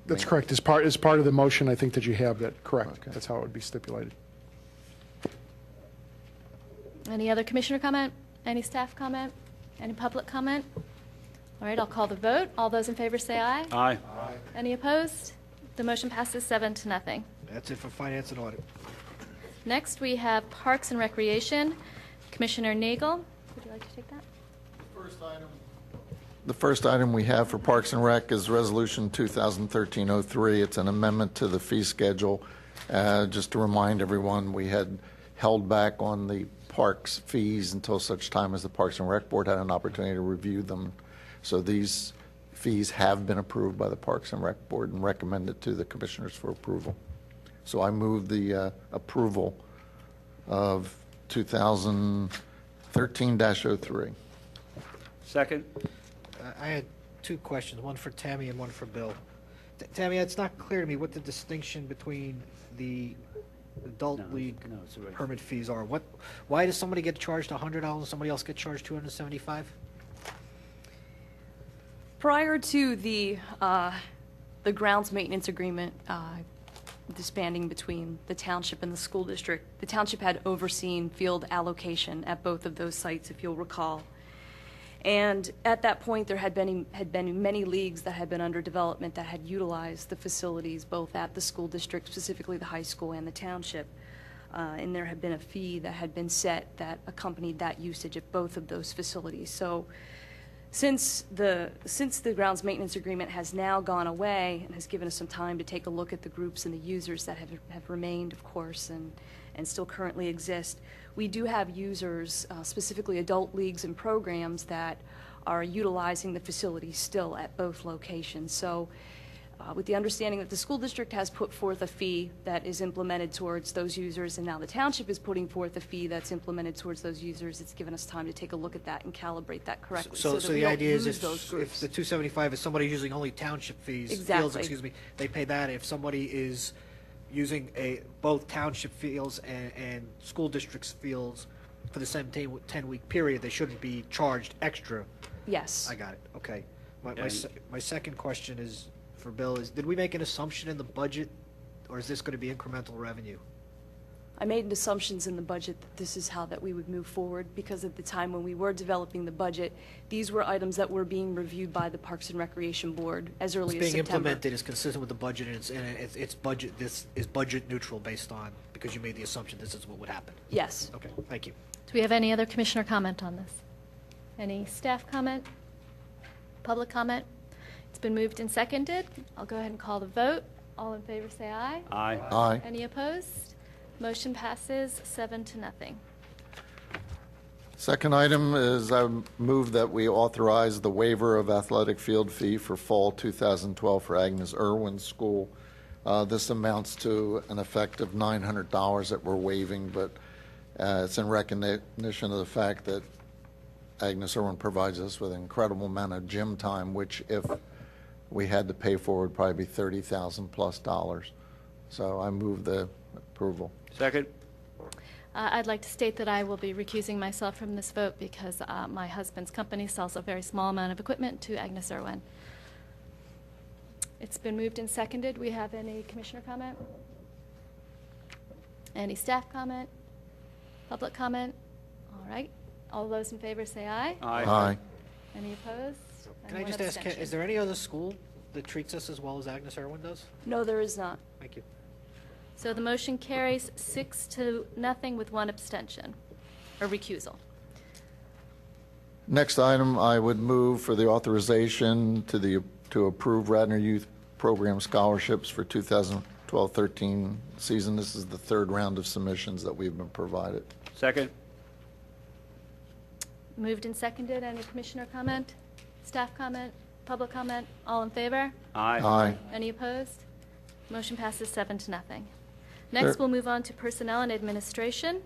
That's correct. As part of the motion, I think that you have that, correct. Okay. That's how it would be stipulated. Any other commissioner comment? Any staff comment? Any public comment? All right, I'll call the vote. All those in favor say aye. Aye. Any opposed? The motion passes 7-0. That's it for finance and audit. Next, we have Parks and Recreation. Commissioner Nagle, would you like to take that? The first item we have for Parks and Rec is Resolution 2013-03. It's an amendment to the fee schedule. Just to remind everyone, we had held back on the parks fees until such time as the Parks and Rec Board had an opportunity to review them. So these fees have been approved by the Parks and Rec Board and recommended to the commissioners for approval. So I move the approval of 2013-03. Second? I had two questions, one for Tammy and one for Bill. Tammy, it's not clear to me what the distinction between the adult league permit fees are. Why does somebody get charged $100 and somebody else get charged $275? Prior to the grounds maintenance agreement disbanding between the township and the school district, the township had overseen field allocation at both of those sites, if you'll recall. And at that point, there had been many leagues that had been under development that had utilized the facilities, both at the school district, specifically the high school and the township. And there had been a fee that had been set that accompanied that usage at both of those facilities. So since the grounds maintenance agreement has now gone away and has given us some time to take a look at the groups and the users that have remained, of course, and still currently exist, we do have users, specifically adult leagues and programs, that are utilizing the facilities still at both locations. So with the understanding that the school district has put forth a fee that is implemented towards those users, and now the township is putting forth a fee that's implemented towards those users, it's given us time to take a look at that and calibrate that correctly. So that we the don't idea is lose if the $275 is somebody using only township fees, fields, Exactly. they pay that. If somebody is using both township fields and school districts fields for the same 10-week period, they shouldn't be charged extra. Yes. I got it. Okay. My second question is for Bill is, did we make an assumption in the budget, or is this going to be incremental revenue? I made assumptions in the budget that this is how that we would move forward, because at the time when we were developing the budget, these were items that were being reviewed by the Parks and Recreation Board as early as It's being September. implemented, it's consistent with the budget, and it's budget. This is budget neutral based on, because you made the assumption this is what would happen. Yes. Okay, thank you. Do we have any other commissioner comment on this? Any staff comment? Public comment? It's been moved and seconded. I'll go ahead and call the vote. All in favor say aye. Aye. Aye. Any opposed? Motion passes 7-0. Second item is I move that we authorize the waiver of athletic field fee for fall 2012 for Agnes Irwin School. This amounts to an effect of $900 that we're waiving, but it's in recognition of the fact that Agnes Irwin provides us with an incredible amount of gym time, which if we had to pay for would probably be $30,000 plus. So I move the approval. Second? I'd like to state that I will be recusing myself from this vote because my husband's company sells a very small amount of equipment to Agnes Irwin. It's been moved and seconded. We have any commissioner comment? Any staff comment? Public comment? All right. All those in favor say aye. Aye. Aye. Any opposed? Can And I just one ask, abstention. is there any other school that treats us as well as Agnes Irwin does? No, there is not. Thank you. So the motion carries 6-0 with one abstention, or recusal. Next item, I would move for the authorization to approve Radnor Youth Program scholarships for 2012-13 season. This is the third round of submissions that we've been provided. Second? Moved and seconded. Any commissioner comment? Staff comment? Public comment? All in favor? Aye. Aye. Any opposed? Motion passes 7-0. Next, we'll move on to Personnel and Administration,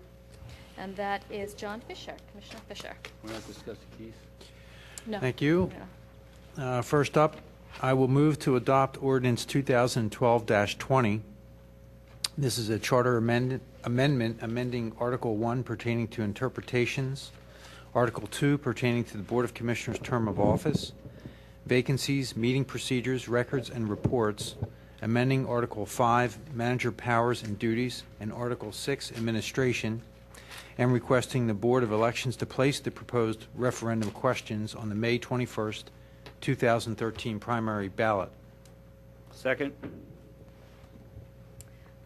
and that is John Fisher, Commissioner Fisher. We're not discussing Keith? No. Thank you. No. First up, I will move to adopt ordinance 2012-20. This is a charter amendment amending Article 1 pertaining to interpretations, Article 2 pertaining to the Board of Commissioners' term of office, vacancies, meeting procedures, records, and reports, amending Article 5, manager powers and duties, and Article 6, administration, and requesting the Board of Elections to place the proposed referendum questions on the May 21st, 2013 primary ballot. Second?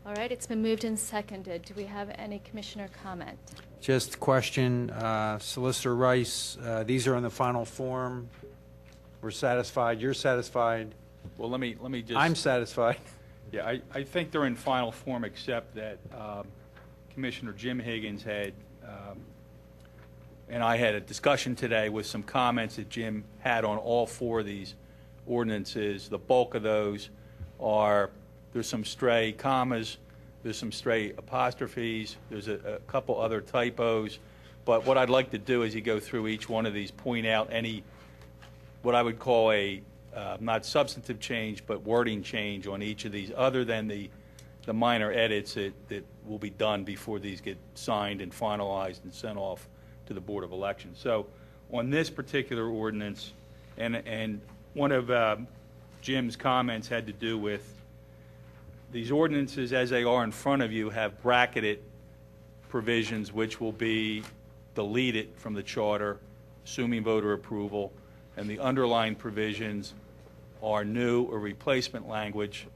All right, it's been moved and seconded. Do we have any commissioner comment? Just question, Solicitor Rice, these are in the final form. We're satisfied, you're satisfied, Well, let me just. I'm satisfied. Yeah, I think they're in final form, except that Commissioner Jim Higgins had, and I had a discussion today with some comments that Jim had on all four of these ordinances. The bulk of those are, there's some stray commas, there's some stray apostrophes, there's a couple other typos. But what I'd like to do as you go through each one of these, point out any what I would call a, not substantive change, but wording change on each of these, other than the minor edits that will be done before these get signed and finalized and sent off to the Board of Elections. So on this particular ordinance, and one of Jim's comments had to do with these ordinances as they are in front of you have bracketed provisions which will be deleted from the charter, assuming voter approval, and the underlying provisions are new or replacement language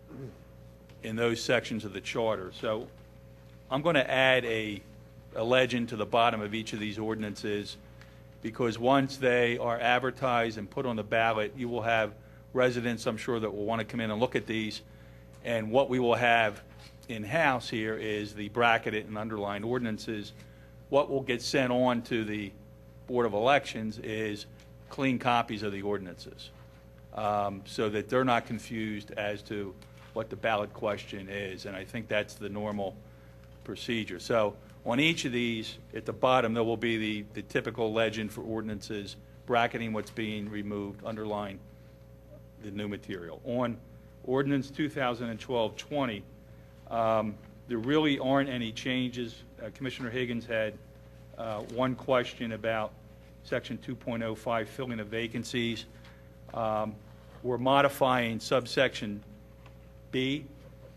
in those sections of the charter. So I'm going to add a legend to the bottom of each of these ordinances, because once they are advertised and put on the ballot, you will have residents, I'm sure, that will want to come in and look at these. And what we will have in-house here is the bracketed and underlined ordinances. What will get sent on to the Board of Elections is clean copies of the ordinances, so that they're not confused as to what the ballot question is. And I think that's the normal procedure. So on each of these, at the bottom, there will be the typical legend for ordinances, bracketing what's being removed, underline the new material. On Ordinance 2012-20, there really aren't any changes. Commissioner Higgins had one question about Section 2.05, filling of vacancies. We're modifying subsection B,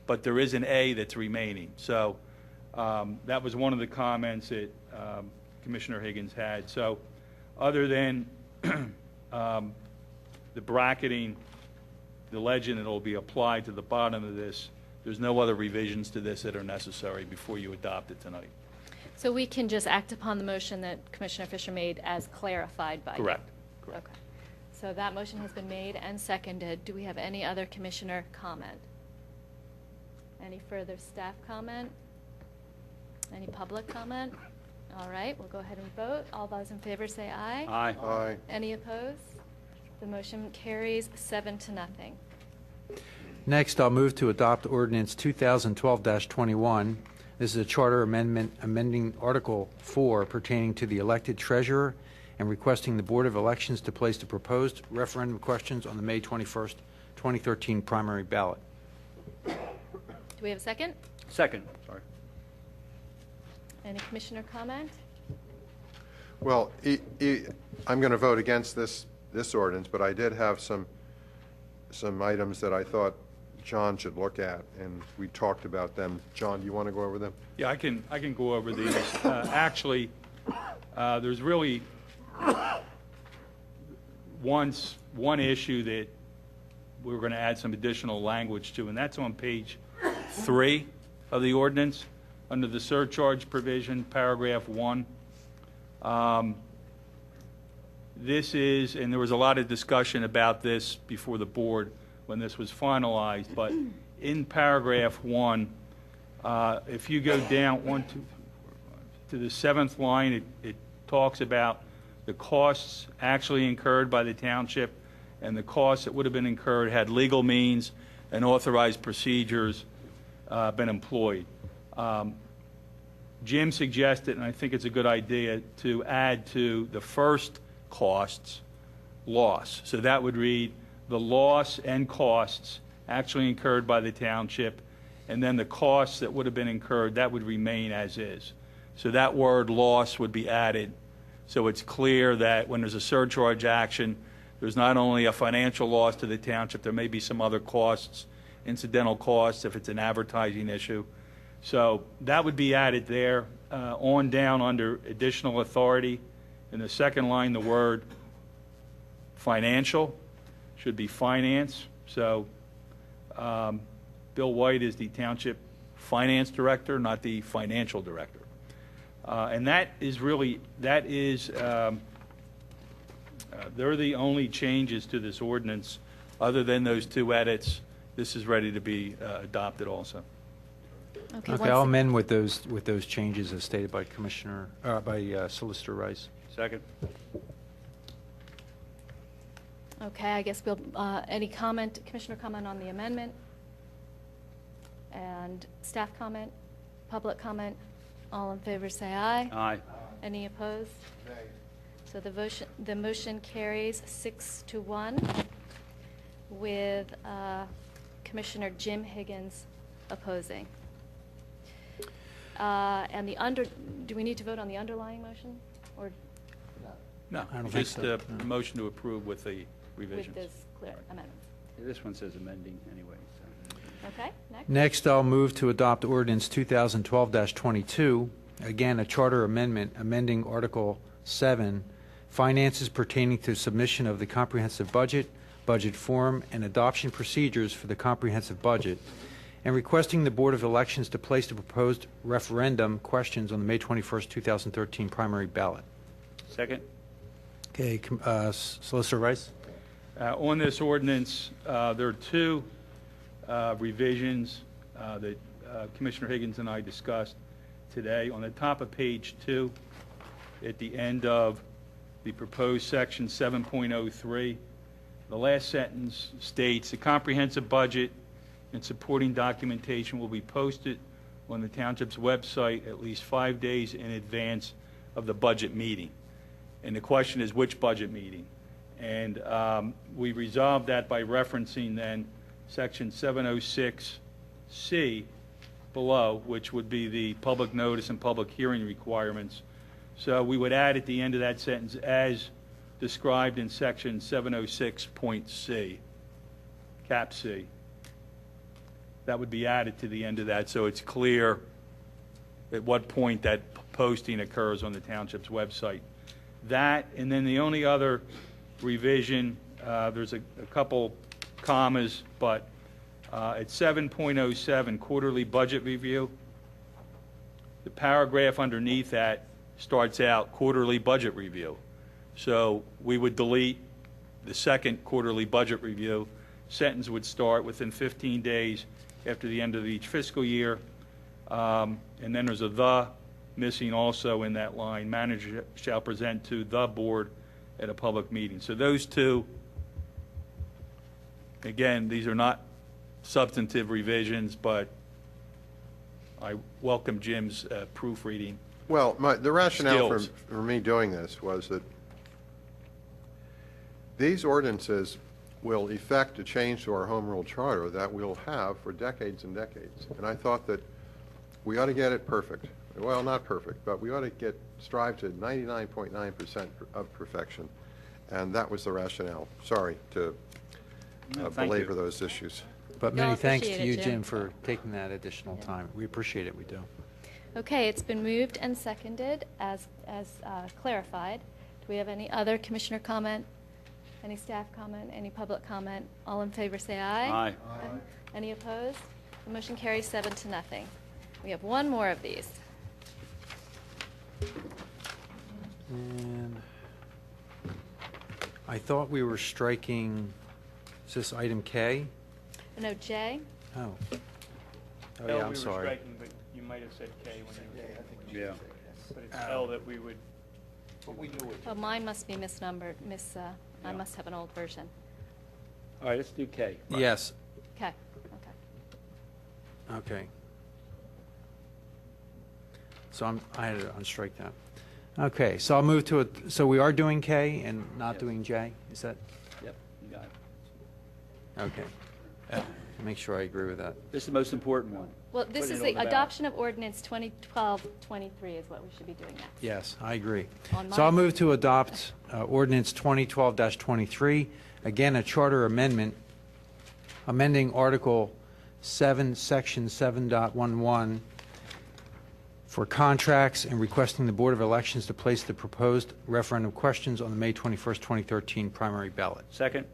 but there is an A that's remaining. So that was one of the comments that Commissioner Higgins had. So other than the bracketing, the legend that will be applied to the bottom of this, there's no other revisions to this that are necessary before you adopt it tonight. So we can just act upon the motion that Commissioner Fisher made as clarified by you? Correct. Correct. Okay. So that motion has been made and seconded. Do we have any other commissioner comment? Any further staff comment? Any public comment? All right, we'll go ahead and vote. All those in favor say aye. Aye. Aye. Any opposed? The motion carries 7-0. Next, I'll move to adopt Ordinance 2012-21. This is a charter amendment amending Article 4 pertaining to the elected treasurer and requesting the Board of Elections to place the proposed referendum questions on the May 21st, 2013 primary ballot. Do we have a second? Second, sorry. Any commissioner comment? Well, I'm going to vote against this ordinance, but I did have some items that I thought John should look at, and we talked about them. John, do you want to go over them? Yeah, I can go over these. Actually, there's really one issue that we're going to add some additional language to, and that's on page 3 of the ordinance, under the surcharge provision, paragraph 1. This is, and there was a lot of discussion about this before the board when this was finalized, but in paragraph 1, if you go down 1, 2, 3, 4, 5, to the 7th line, it talks about the costs actually incurred by the township and the costs that would have been incurred had legal means and authorized procedures been employed. Jim suggested, and I think it's a good idea, to add to the first costs, loss. So that would read, the loss and costs actually incurred by the township, and then the costs that would have been incurred, that would remain as is. So that word loss would be added, so it's clear that when there's a surcharge action, there's not only a financial loss to the township, there may be some other costs, incidental costs if it's an advertising issue. So that would be added there. On down under additional authority, in the second line, the word financial should be finance. So Bill White is the township finance director, not the financial director. And that is really, they're the only changes to this ordinance. Other than those 2 edits, this is ready to be adopted also. Okay, I'll amend with those changes as stated by Solicitor Rice. Second. Okay, I guess we'll, any comment, commissioner comment on the amendment? And staff comment, public comment? All in favor say aye. Aye. Any opposed? So the motion carries 6-1 with Commissioner Jim Higgins opposing. And do we need to vote on the underlying motion? Or No, I don't think just so. a motion to approve with the revisions. with this clear amendment? This one says amending anyway, so. Okay, next. Next, I'll move to adopt ordinance 2012-22, again, a charter amendment amending Article 7, finances pertaining to submission of the comprehensive budget, budget form, and adoption procedures for the comprehensive budget, and requesting the Board of Elections to place the proposed referendum questions on the May 21st, 2013 primary ballot. Second. Okay, Solicitor Rice? On this ordinance, there are two revisions that Commissioner Higgins and I discussed today. On the top of page 2, at the end of the proposed section 7.03, the last sentence states, "The comprehensive budget and supporting documentation will be posted on the Township's website at least 5 days in advance of the budget meeting." And the question is, which budget meeting? And we resolved that by referencing then section 706C below, which would be the public notice and public hearing requirements. So we would add at the end of that sentence, as described in section 706.C, cap C. That would be added to the end of that, so it's clear at what point that posting occurs on the Township's website. That, and then the only other revision, there's a couple commas, but at 7.07, quarterly budget review, the paragraph underneath that starts out quarterly budget review. So we would delete the second quarterly budget review. Sentence would start within 15 days after the end of each fiscal year. And then there's a "the" missing also in that line. Manager shall present to the board at a public meeting. So those two, again, these are not substantive revisions, but I welcome Jim's proofreading. Well, the rationale Skills. for me doing this was that these ordinances will effect a change to our home rule charter that we'll have for decades and decades. And I thought that we ought to get it perfect. Well, not perfect, but we ought to strive to 99.9% of perfection. And that was the rationale. Sorry to No, thank belabor you. those issues. But We all many thanks to appreciate you, it, Jim, Jim. for taking that additional time. We appreciate it, we do. Okay, it's been moved and seconded as clarified. Do we have any other commissioner comment? Any staff comment? Any public comment? All in favor say aye. Aye. Any opposed? The motion carries 7-0. We have one more of these. And I thought we were striking, is this item K? No, J? Oh. Oh, L yeah, we I'm were sorry. striking, but you might have said K when you were. Yeah. But it's L that we would. Oh, mine must be misnumbered. I must have an old version. All right, let's do K. Yes, Okay, okay. okay. So I had to unstrike that. Okay, so I'll move to it, so we are doing K and not Yes. doing J? Is that, Yep, you got it. okay. Make sure I agree with that. This is the most important one. Well, this Putting is it the on ballot. adoption of ordinance 2012-23 is what we should be doing next. Yes, I agree. On So I'll my- move to adopt ordinance 2012-23, again, a charter amendment, amending Article 7, Section 7.11 for contracts and requesting the Board of Elections to place the proposed referendum questions on the May 21st, 2013 primary ballot. Second?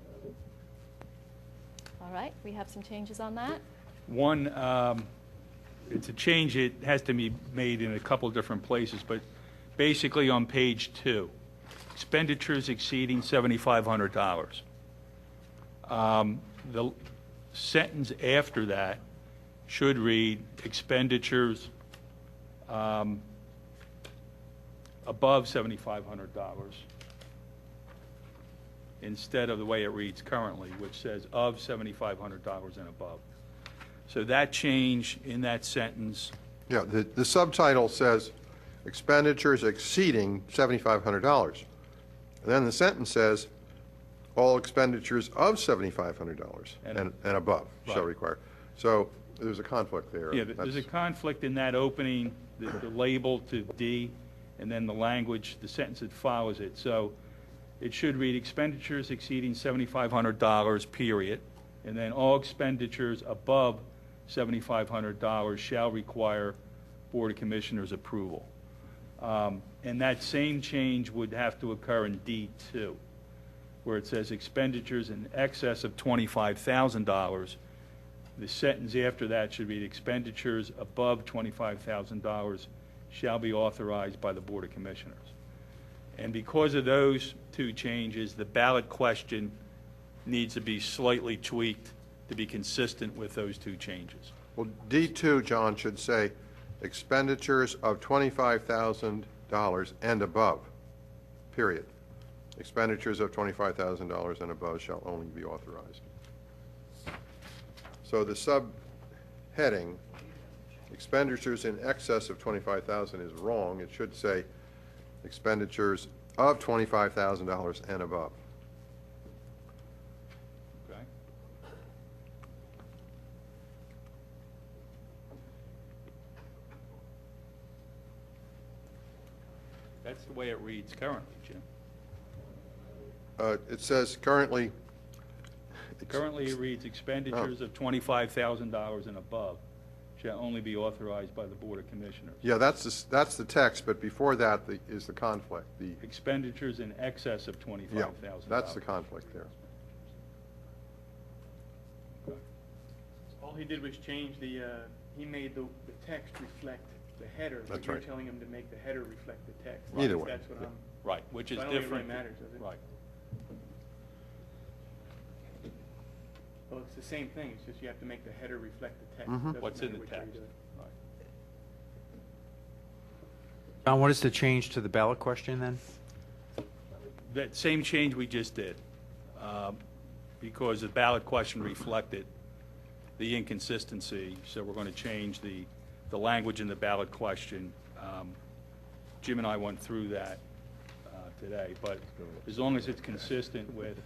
All right, we have some changes on that. One, it's a change, it has to be made in a couple of different places, but basically on page 2, expenditures exceeding $7,500. The sentence after that should read expenditures above $7,500 instead of the way it reads currently, which says of $7,500 and above. So that change in that sentence, Yeah, the subtitle says expenditures exceeding $7,500. And then the sentence says, all expenditures of $7,500 and above shall Right. require. So there's a conflict there. Yeah, there's a conflict in that opening, the label to D, and then the language, the sentence that follows it. So it should read expenditures exceeding $7,500, period, and then all expenditures above $7,500 shall require Board of Commissioners approval. And that same change would have to occur in D2, where it says expenditures in excess of $25,000. The sentence after that should read expenditures above $25,000 shall be authorized by the Board of Commissioners. And because of those two changes, the ballot question needs to be slightly tweaked to be consistent with those two changes. Well, D2, John, should say expenditures of $25,000 and above, period. Expenditures of $25,000 and above shall only be authorized. So the subheading, expenditures in excess of $25,000 is wrong. It should say expenditures of $25,000 and above. Okay? That's the way it reads currently, Jim. It says currently. Currently, it reads expenditures of $25,000 and above shall only be authorized by the Board of Commissioners. Yeah, that's the text, but before that is the conflict. The Expenditures in excess of $25,000. Yeah, that's the conflict there. All he did was change he made the text reflect the header. That's but you're right. telling him to make the header reflect the text. Either way. That's what I'm. Right, which is I don't think it different. really matters, does it? Right. Well, it's the same thing, it's just you have to make the header reflect the text. Mhm. Doesn't What's in matter the which way you text. do it. Right. John, what is the change to the ballot question then? That same change we just did, because the ballot question reflected the inconsistency, so we're going to change the language in the ballot question. Jim and I went through that today, but as long as it's consistent with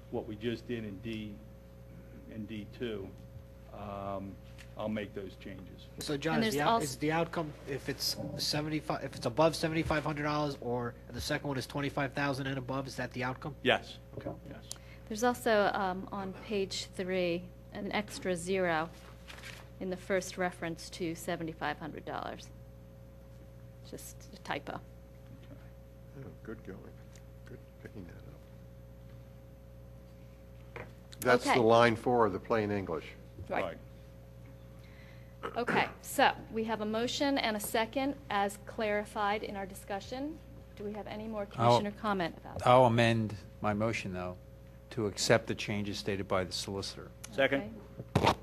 what we just did in D and D2, I'll make those changes. So John, And is there's the, also- is the outcome if it's if it's above $7,500 or the second one is 25,000 and above, is that the outcome? Yes. Okay. Yes. There's also on page 3 an extra 0 in the first reference to $7,500. Just a typo. Oh, good going. Good picking that up. That's Okay. the line 4 of the plain English. Right. Okay, so we have a motion and a second as clarified in our discussion. Do we have any more commissioner comment about that? I'll amend my motion, though, to accept the changes stated by the solicitor. Second. Okay. All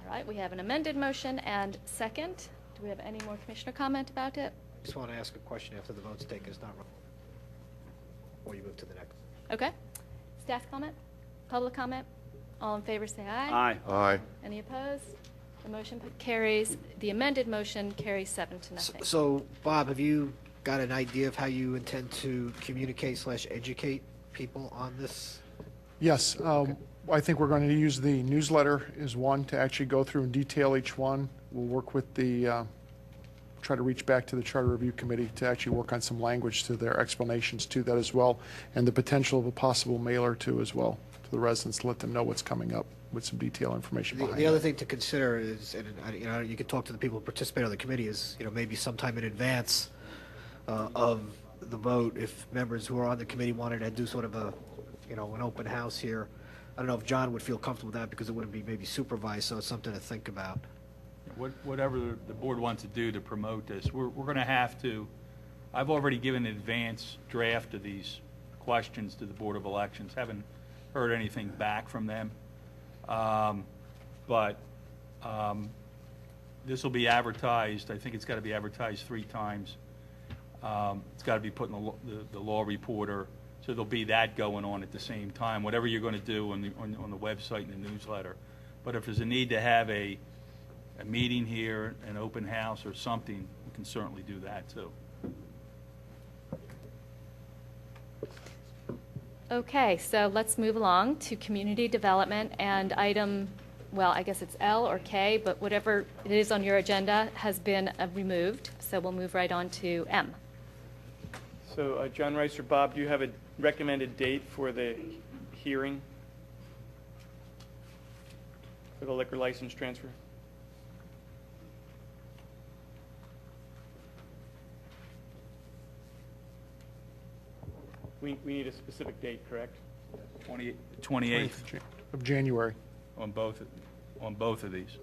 right, we have an amended motion and second. Do we have any more commissioner comment about it? Just want to ask a question after the vote's taken. It's not wrong. Before you move to the next. Okay. Staff comment? Public comment? All in favor, say aye. Aye. Aye. Any opposed? The motion carries, the amended motion carries 7 to nothing. So, Bob, have you got an idea of how you intend to communicate/educate people on this? Yes, I think we're going to use the newsletter as one to actually go through and detail each one. We'll work with try to reach back to the Charter Review Committee to actually work on some language to their explanations to that as well, and the potential of a possible mailer too as well to the residents to let them know what's coming up with some detailed information behind The other it. thing to consider is, and you can talk to the people who participate on the committee, is maybe sometime in advance of the vote, if members who are on the committee wanted to do sort of an open house here. I don't know if John would feel comfortable with that because it wouldn't be maybe supervised, so it's something to think about. Whatever the board wants to do to promote this, we're going to have to, I've already given an advance draft of these questions to the Board of Elections. Haven't heard anything back from them. But this will be advertised. I think it's got to be advertised 3 times. It's got to be put in the law reporter. So there'll be that going on at the same time, whatever you're going to do on the website and the newsletter. But if there's a need to have a meeting here, an open house or something, we can certainly do that too. Okay, so let's move along to community development, and item, well, I guess it's L or K, but whatever it is on your agenda has been removed, so we'll move right on to M. So, John Rice or Bob, do you have a recommended date for the hearing for the liquor license transfer? We need a specific date, correct? 28th Of January. on both of these.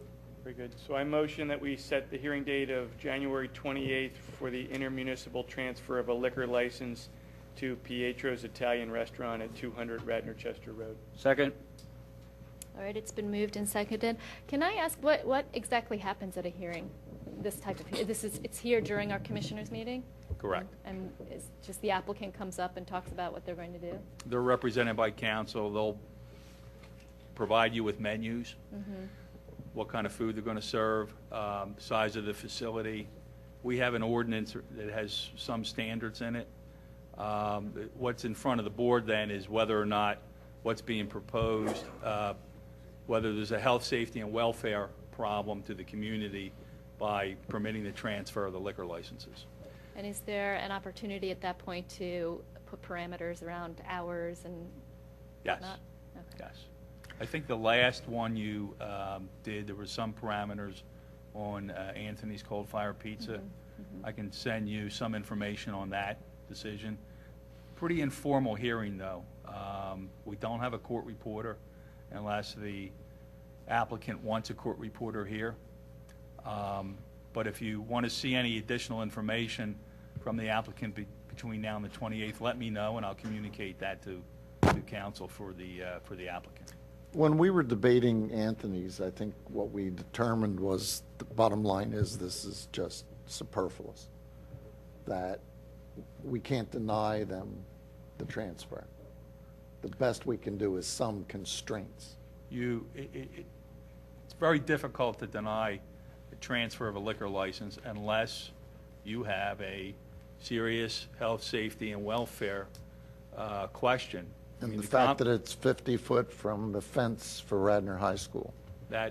Very good. So I motion that we set the hearing date of January 28th for the intermunicipal transfer of a liquor license to Pietro's Italian Restaurant at 200 Radnor Chester Road. Second? All right, it's been moved and seconded. Can I ask what exactly happens at a hearing? This type of, it's here during our commissioners' meeting? Correct. And it's just the applicant comes up and talks about what they're going to do? They're represented by counsel. They'll provide you with menus, what kind of food they're going to serve, size of the facility. We have an ordinance that has some standards in it. What's in front of the board then is whether or not what's being proposed, whether there's a health, safety, and welfare problem to the community by permitting the transfer of the liquor licenses. And is there an opportunity at that point to put parameters around hours and Yes. whatnot? Okay. Yes. I think the last one you did, there were some parameters on Anthony's Cold Fire Pizza. I can send you some information on that decision. Pretty informal hearing, though. We don't have a court reporter unless the applicant wants a court reporter here. But if you want to see any additional information from the applicant between now and the 28th, let me know, and I'll communicate that to counsel for the applicant. When we were debating Anthony's, I think what we determined was the bottom line is this is just superfluous, that we can't deny them the transfer. The best we can do is some constraints. It's very difficult to deny the transfer of a liquor license unless you have a serious health, safety, and welfare question. And the fact that it's 50 foot from the fence for Radnor High School. No.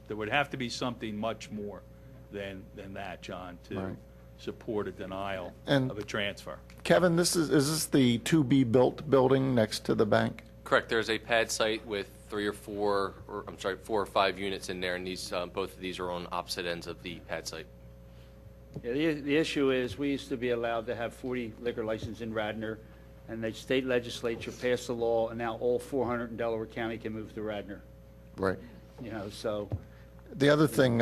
There would have to be something much more than that, John, to support a denial of a transfer. Kevin, is this the to-be-built building next to the bank? Correct. There's a pad site with 4 or 5 units in there, and these both of these are on opposite ends of the pad site. Yeah, the issue is, we used to be allowed to have 40 liquor licenses in Radnor, and the state legislature passed a law, and now all 400 in Delaware County can move to Radnor. Right. You know, so. The other thing,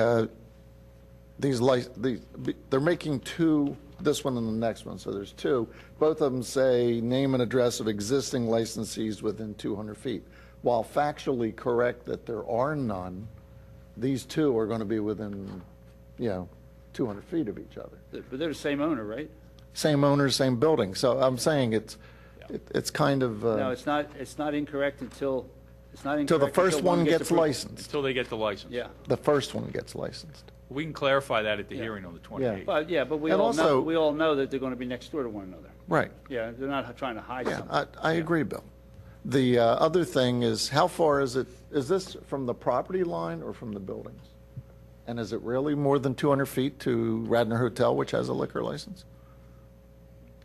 they're making two, this one and the next one, so there's two. Both of them say name and address of existing licensees within 200 feet. While factually correct that there are none, these two are going to be within, 200 feet of each other. But they're the same owner, right? Same owner, same building. So I'm saying it's kind of. No, it's not incorrect until the first one gets licensed. Until they get the license. Yeah. The first one gets licensed. We can clarify that at the hearing on the 28th. Yeah. But we And all also- know that they're going to be next door to one another. Right. Yeah, they're not trying to hide Yeah, something. I agree, Bill. The other thing is, how far is it, is this from the property line or from the buildings? And is it really more than 200 feet to Radnor Hotel, which has a liquor license?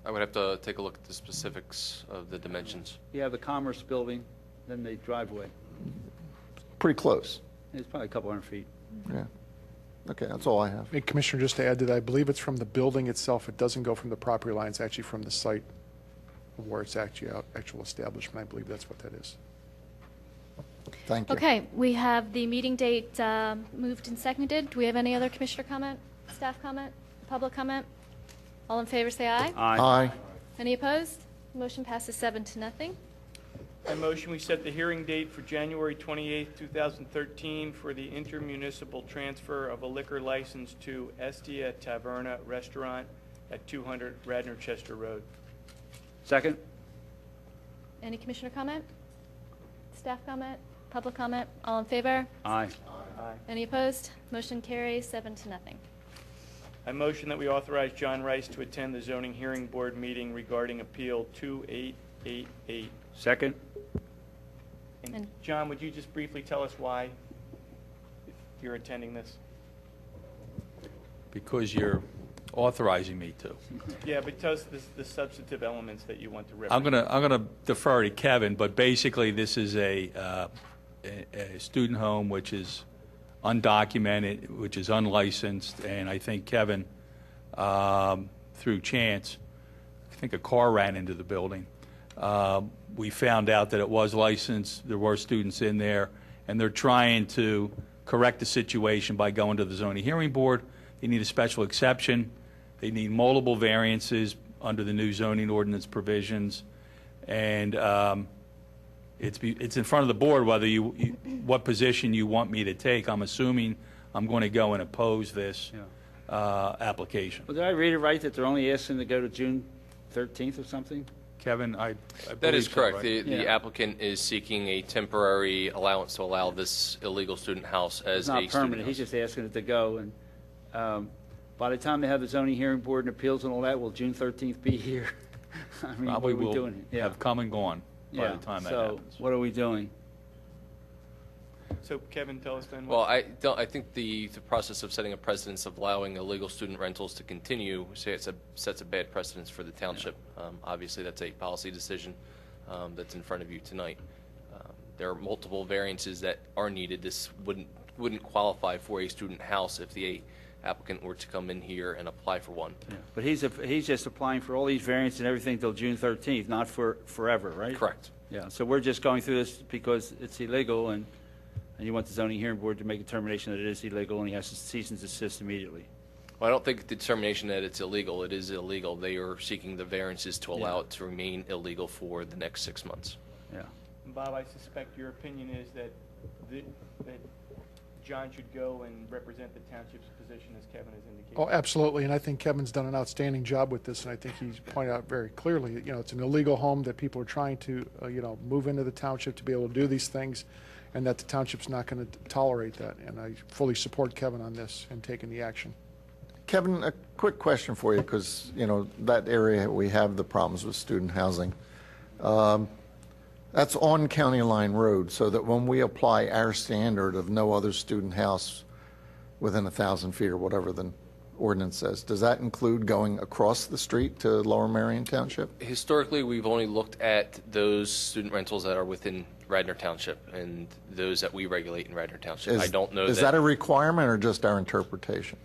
I would have to take a look at the specifics of the dimensions. You have the Commerce Building, then the driveway. Pretty close. It's probably a couple hundred feet. Yeah. Okay, that's all I have. Hey, Commissioner, just to add to that, I believe it's from the building itself. It doesn't go from the property line. It's actually from the site of where it's actual establishment. I believe that's what that is. Thank you. Okay, we have the meeting date moved and seconded. Do we have any other commissioner comment, staff comment, public comment? All in favor, say aye. Aye. Any opposed? Motion passes 7-0. I motion we set the hearing date for January 28th, 2013 for the intermunicipal transfer of a liquor license to Estia Taverna Restaurant at 200 Radnor Chester Road. Second? Any commissioner comment? Staff comment? Public comment? All in favor? Aye. Any opposed? Motion carries 7-0. I motion that we authorize John Rice to attend the zoning hearing board meeting regarding Appeal 8-8. Second? And John, would you just briefly tell us why you're attending this? Because you're authorizing me to. Yeah, but tell us the substantive elements that you want to I'm represent. gonna defer to Kevin, but basically this is a student home which is undocumented, which is unlicensed, and I think Kevin, through chance, I think a car ran into the building. We found out that it was licensed, there were students in there, and they're trying to correct the situation by going to the zoning hearing board. They need a special exception. They need multiple variances under the new zoning ordinance provisions, and it's in front of the board whether what position you want me to take. I'm assuming I'm going to go and oppose this application. Well, did I read it right that they're only asking to go to June 13th or something? Kevin, I That is believe so, correct. right? The Yeah. applicant is seeking a temporary allowance to allow this illegal student house as It's a not student permanent, house. he's just asking it to go, and by the time they have the zoning hearing board and appeals and all that, will June 13th be here? I mean, Probably what are we will doing? Yeah. have come and gone by Yeah, the time that so happens. what are we doing? So Kevin, tell us then. Well, I think the process of setting a precedence of allowing illegal student rentals to continue sets a bad precedence for the township. Obviously, that's a policy decision that's in front of you tonight. There are multiple variances that are needed. This wouldn't qualify for a student house if the applicant were to come in here and apply for one. But he's just applying for all these variants and everything till June 13th, not for forever, right? Correct. Yeah, so we're just going through this because it's illegal, and you want the zoning hearing board to make a determination that it is illegal, and he has to cease and desist immediately. Well, I don't think the determination that it's illegal. It is illegal. They are seeking the variances to allow it to remain illegal for the next 6 months. Yeah. Bob, I suspect your opinion is that John should go and represent the township's position as Kevin has indicated. Oh, absolutely, and I think Kevin's done an outstanding job with this, and I think he's pointed out very clearly, it's an illegal home that people are trying to, move into the township to be able to do these things, and that the township's not going to tolerate that, and I fully support Kevin on this and taking the action. Kevin, a quick question for you, because, that area, we have the problems with student housing. That's on County Line Road, so that when we apply our standard of no other student house within 1,000 feet or whatever the ordinance says, does that include going across the street to Lower Marion Township? Historically, we've only looked at those student rentals that are within Radnor Township and those that we regulate in Radnor Township. I don't know Is that a requirement or just our interpretation?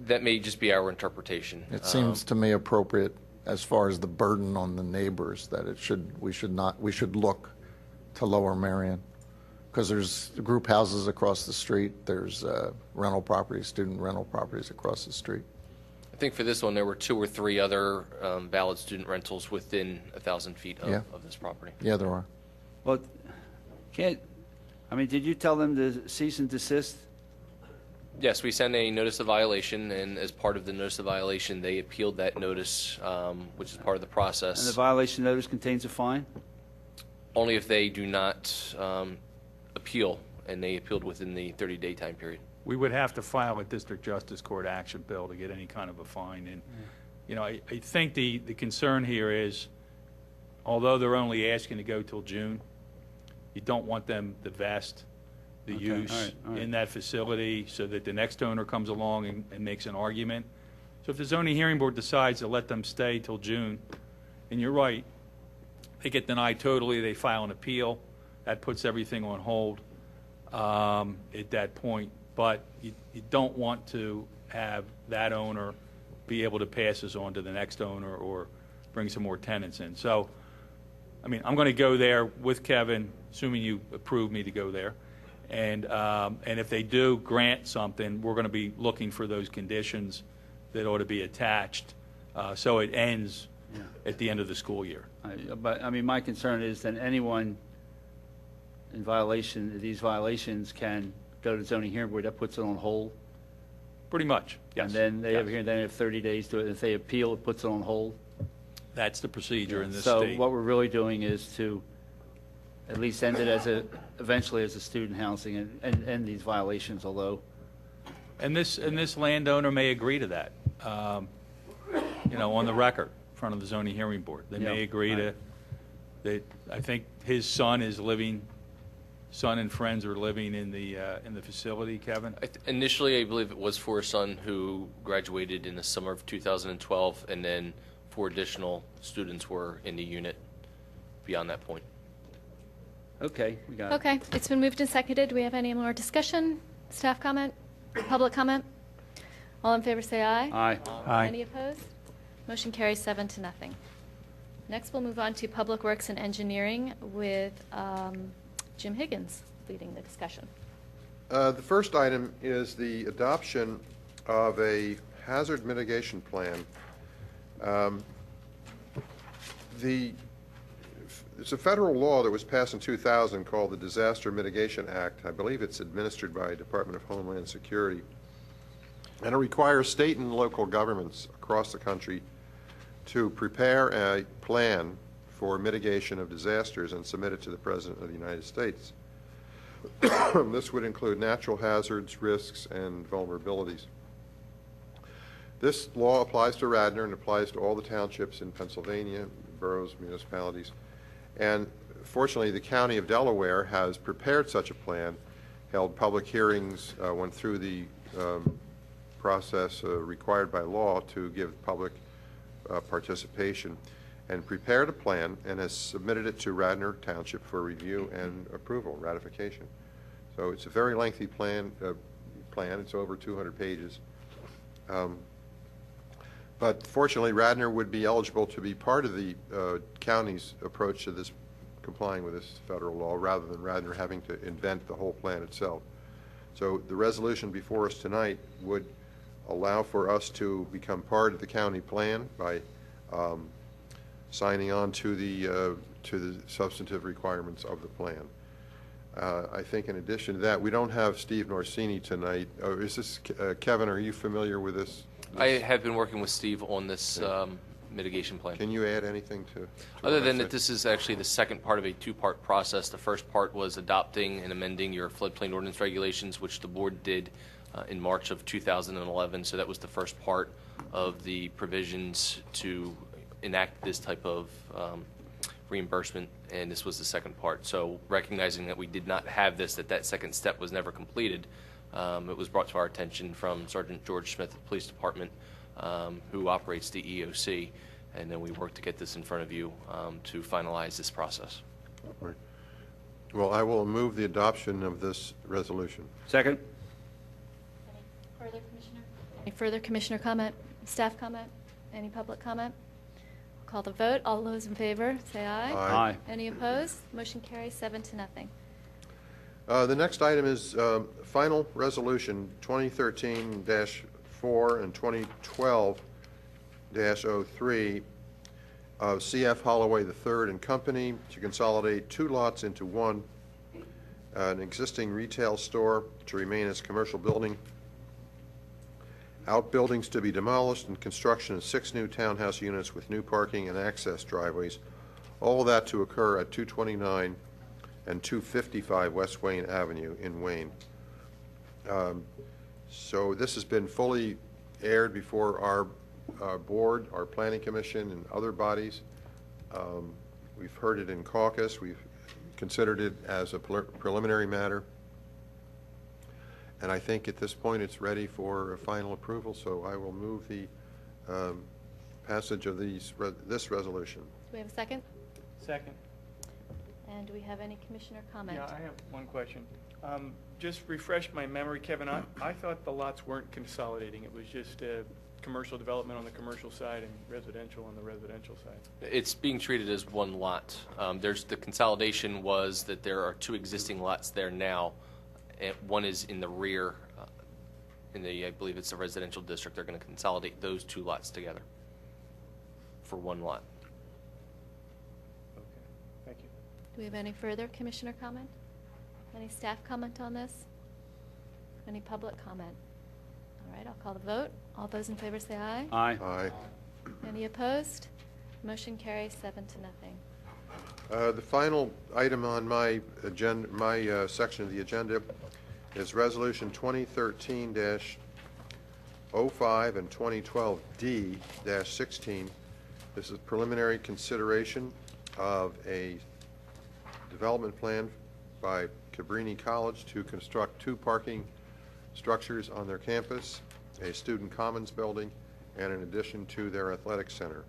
That may just be our interpretation. It seems to me appropriate as far as the burden on the neighbors that we should look to Lower Marion, because there's group houses across the street, there's rental properties, student rental properties across the street. I think for this one, there were 2 or 3 other valid student rentals within 1,000 feet of this property. Yeah, there are. Well, did you tell them to cease and desist? Yes, we sent a notice of violation, and as part of the notice of violation, they appealed that notice, which is part of the process. And the violation notice contains a fine? Only if they do not appeal, and they appealed within the 30-day time period. We would have to file a district justice court action bill to get any kind of a fine. And, I think the concern here is, although they're only asking to go till June, you don't want them to vest the use all right. in that facility so that the next owner comes along and makes an argument. So if the zoning hearing board decides to let them stay till June, and you're right, they get denied totally, they file an appeal, that puts everything on hold at that point. But you don't want to have that owner be able to pass this on to the next owner or bring some more tenants in. So, I'm going to go there with Kevin, assuming you approve me to go there. And if they do grant something, we're going to be looking for those conditions that ought to be attached, so it ends at the end of the school year. But my concern is that anyone in violation of these violations can go to the zoning hearing board, that puts it on hold. Pretty much, yes. And then they have 30 days to it. If they appeal, it puts it on hold. That's the procedure in this So state. what we're really doing is to at least end it eventually as a student housing and end these violations, although. And this landowner may agree to that, on the record in front of the zoning hearing board. They may agree to that I think his son and friends are living in the facility, Kevin? Initially, I believe it was for a son who graduated in the summer of 2012, and then 4 additional students were in the unit beyond that point. Okay, we got it. Okay, it's been moved and seconded. Do we have any more discussion? Staff comment? Public comment? All in favor say aye. Aye. Aye. Any opposed? Motion carries 7-0. Next, we'll move on to Public Works and Engineering with Jim Higgins leading the discussion. The first item is the adoption of a hazard mitigation plan. It's a federal law that was passed in 2000 called the Disaster Mitigation Act. I believe it's administered by Department of Homeland Security. And it requires state and local governments across the country to prepare a plan for mitigation of disasters and submit it to the President of the United States. This would include natural hazards, risks, and vulnerabilities. This law applies to Radnor and applies to all the townships in Pennsylvania, boroughs, municipalities. And fortunately, the County of Delaware has prepared such a plan, held public hearings, went through the process required by law to give public participation, and prepared a plan and has submitted it to Radnor Township for review and approval, ratification. So it's a very lengthy plan. It's over 200 pages. But fortunately, Radnor would be eligible to be part of the county's approach to this, complying with this federal law, rather than Radnor having to invent the whole plan itself. So the resolution before us tonight would allow for us to become part of the county plan by signing on to the substantive requirements of the plan. I think in addition to that, we don't have Steve Norsini tonight. Oh, is this Kevin? Are you familiar with this? I have been working with Steve on this mitigation plan. Can you add anything to Other what I than said? that this is actually the second part of a 2-part process. The first part was adopting and amending your floodplain ordinance regulations, which the board did in March of 2011. So that was the first part of the provisions to enact this type of reimbursement, and this was the second part. So recognizing that we did not have this, that second step was never completed, it was brought to our attention from Sergeant George Smith of the Police Department, who operates the EOC, and then we worked to get this in front of you to finalize this process. Right. Well, I will move the adoption of this resolution. Second? Any further Commissioner comment? Staff comment? Any public comment? I'll call the vote. All those in favor, say aye. Aye. Any opposed? Motion carries 7-0. The next item is final resolution 2013-4 and 2012-03 of CF Holloway III and Company to consolidate 2 lots into one, an existing retail store to remain as commercial building, outbuildings to be demolished, and construction of 6 new townhouse units with new parking and access driveways, all of that to occur at 229 and 255 West Wayne Avenue in Wayne. So this has been fully aired before our board, our planning commission, and other bodies. We've heard it in caucus. We've considered it as a preliminary matter. And I think at this point it's ready for final approval, so I will move the passage of this resolution. Do we have a second? Second. And do we have any Commissioner comment? Yeah, I have one question. Just refresh my memory, Kevin. I thought the lots weren't consolidating. It was just commercial development on the commercial side and residential on the residential side. It's being treated as one lot. The consolidation was that there are 2 existing lots there now. And one is in the rear, I believe it's the residential district. They're going to consolidate those 2 lots together for one lot. Okay, thank you. Do we have any further Commissioner comment? Any staff comment on this? Any public comment? All right, I'll call the vote. All those in favor say aye. Aye. Aye. Any opposed? Motion carries 7-0. The final item on my agenda, section of the agenda, is Resolution 2013-05 and 2012-D-16. This is preliminary consideration of a development plan by Cabrini College to construct 2 parking structures on their campus, a student commons building, and an addition to their athletic center.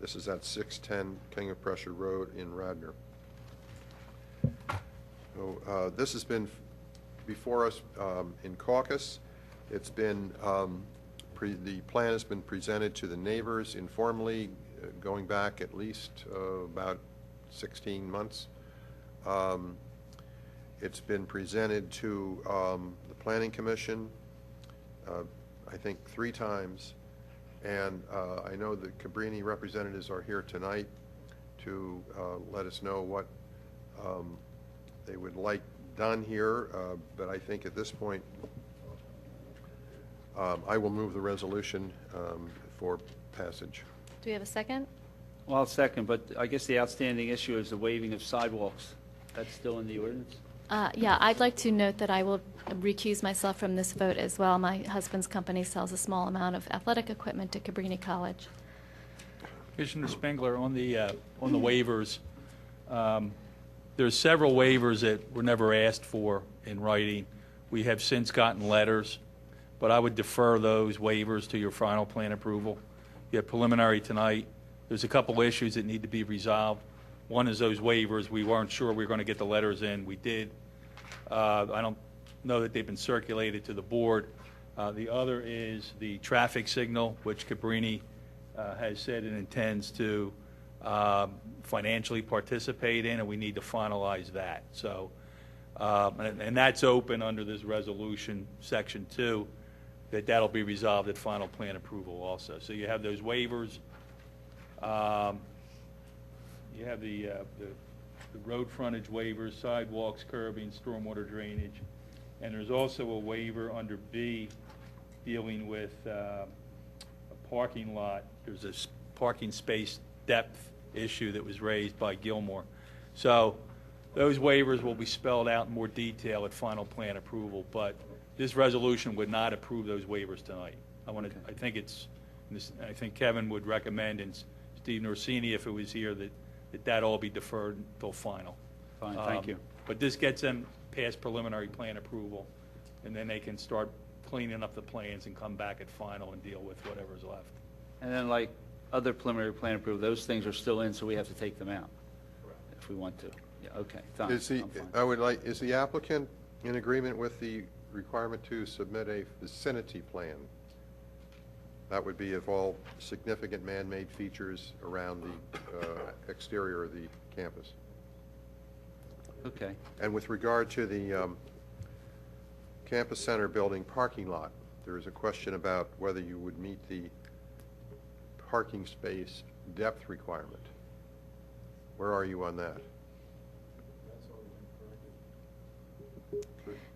This is at 610 King of Prussia Road in Radnor. So, this has been before us in caucus. It's been, the plan has been presented to the neighbors informally, going back at least about 16 months. It's been presented to the Planning Commission, I think 3 times. And I know the Cabrini representatives are here tonight to let us know what they would like done here. But I think at this point, I will move the resolution for passage. Do we have a second? Well, I'll second, but I guess the outstanding issue is the waiving of sidewalks. That's still in the ordinance? Yeah, I'd like to note that I will recuse myself from this vote as well. My husband's company sells a small amount of athletic equipment to Cabrini College. Commissioner Spengler, on the waivers, there's several waivers that were never asked for in writing. We have since gotten letters, but I would defer those waivers to your final plan approval. You have preliminary tonight. There's a couple issues that need to be resolved. One is those waivers. We weren't sure we were going to get the letters in. We did. I don't know that they've been circulated to the board. The other is the traffic signal, which Cabrini has said it intends to financially participate in, and we need to finalize that. So, and that's open under this resolution, Section 2, that'll be resolved at final plan approval also. So you have those waivers. You have the road frontage waivers, sidewalks, curbing, stormwater drainage, and there's also a waiver under B dealing with a parking lot. There's a parking space depth issue that was raised by Gilmore. So those waivers will be spelled out in more detail at final plan approval, but this resolution would not approve those waivers tonight. I think Kevin would recommend, and Steve Norsini, if it was here, that all be deferred until final. Fine, thank you. But this gets them past preliminary plan approval, and then they can start cleaning up the plans and come back at final and deal with whatever's left. And then like other preliminary plan approval, those things are still in, so we have to take them out if we want to. Yeah, okay, fine. Is the, I'm fine. is the applicant in agreement with the requirement to submit a vicinity plan? That would be of all significant man-made features around the exterior of the campus. Okay. And with regard to the campus center building parking lot, there is a question about whether you would meet the parking space depth requirement. Where are you on that?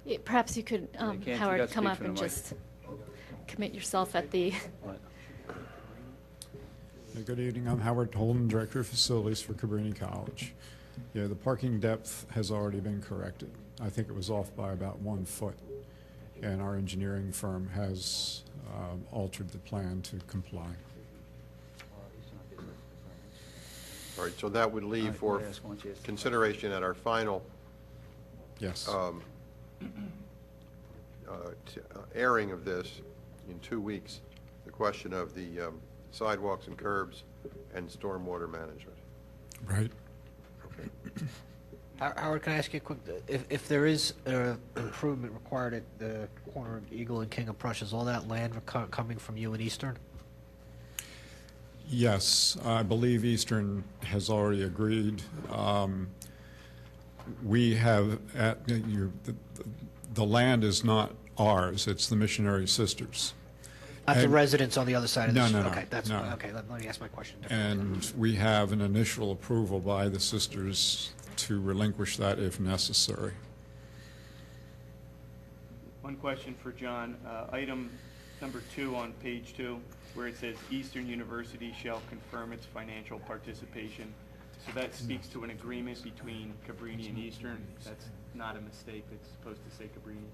Yeah, perhaps you could, you Howard, got to come speak up for the and mic. just commit yourself at the... Good evening. I'm Howard Holden, Director of Facilities for Cabrini College. Yeah, the parking depth has already been corrected. I think it was off by about 1 foot, and our engineering firm has altered the plan to comply. All right, so that would leave for consideration at our final Yes. airing of this in 2 weeks, the question of the sidewalks and curbs and stormwater management. Right. Howard, can I ask you a quick, if there is improvement required at the corner of Eagle and King of Prussia, is all that land coming from you in Eastern? Yes, I believe Eastern has already agreed. We have, the land is not ours, it's the Missionary Sisters. Not the residents on the other side of the No, street? Okay, that's no. okay. Let me ask my question differently. And we have an initial approval by the sisters to relinquish that if necessary. One question for John. Item number 2 on page 2, where it says Eastern University shall confirm its financial participation. So that speaks to an agreement between Cabrini and Eastern. That's not a mistake. It's supposed to say Cabrini.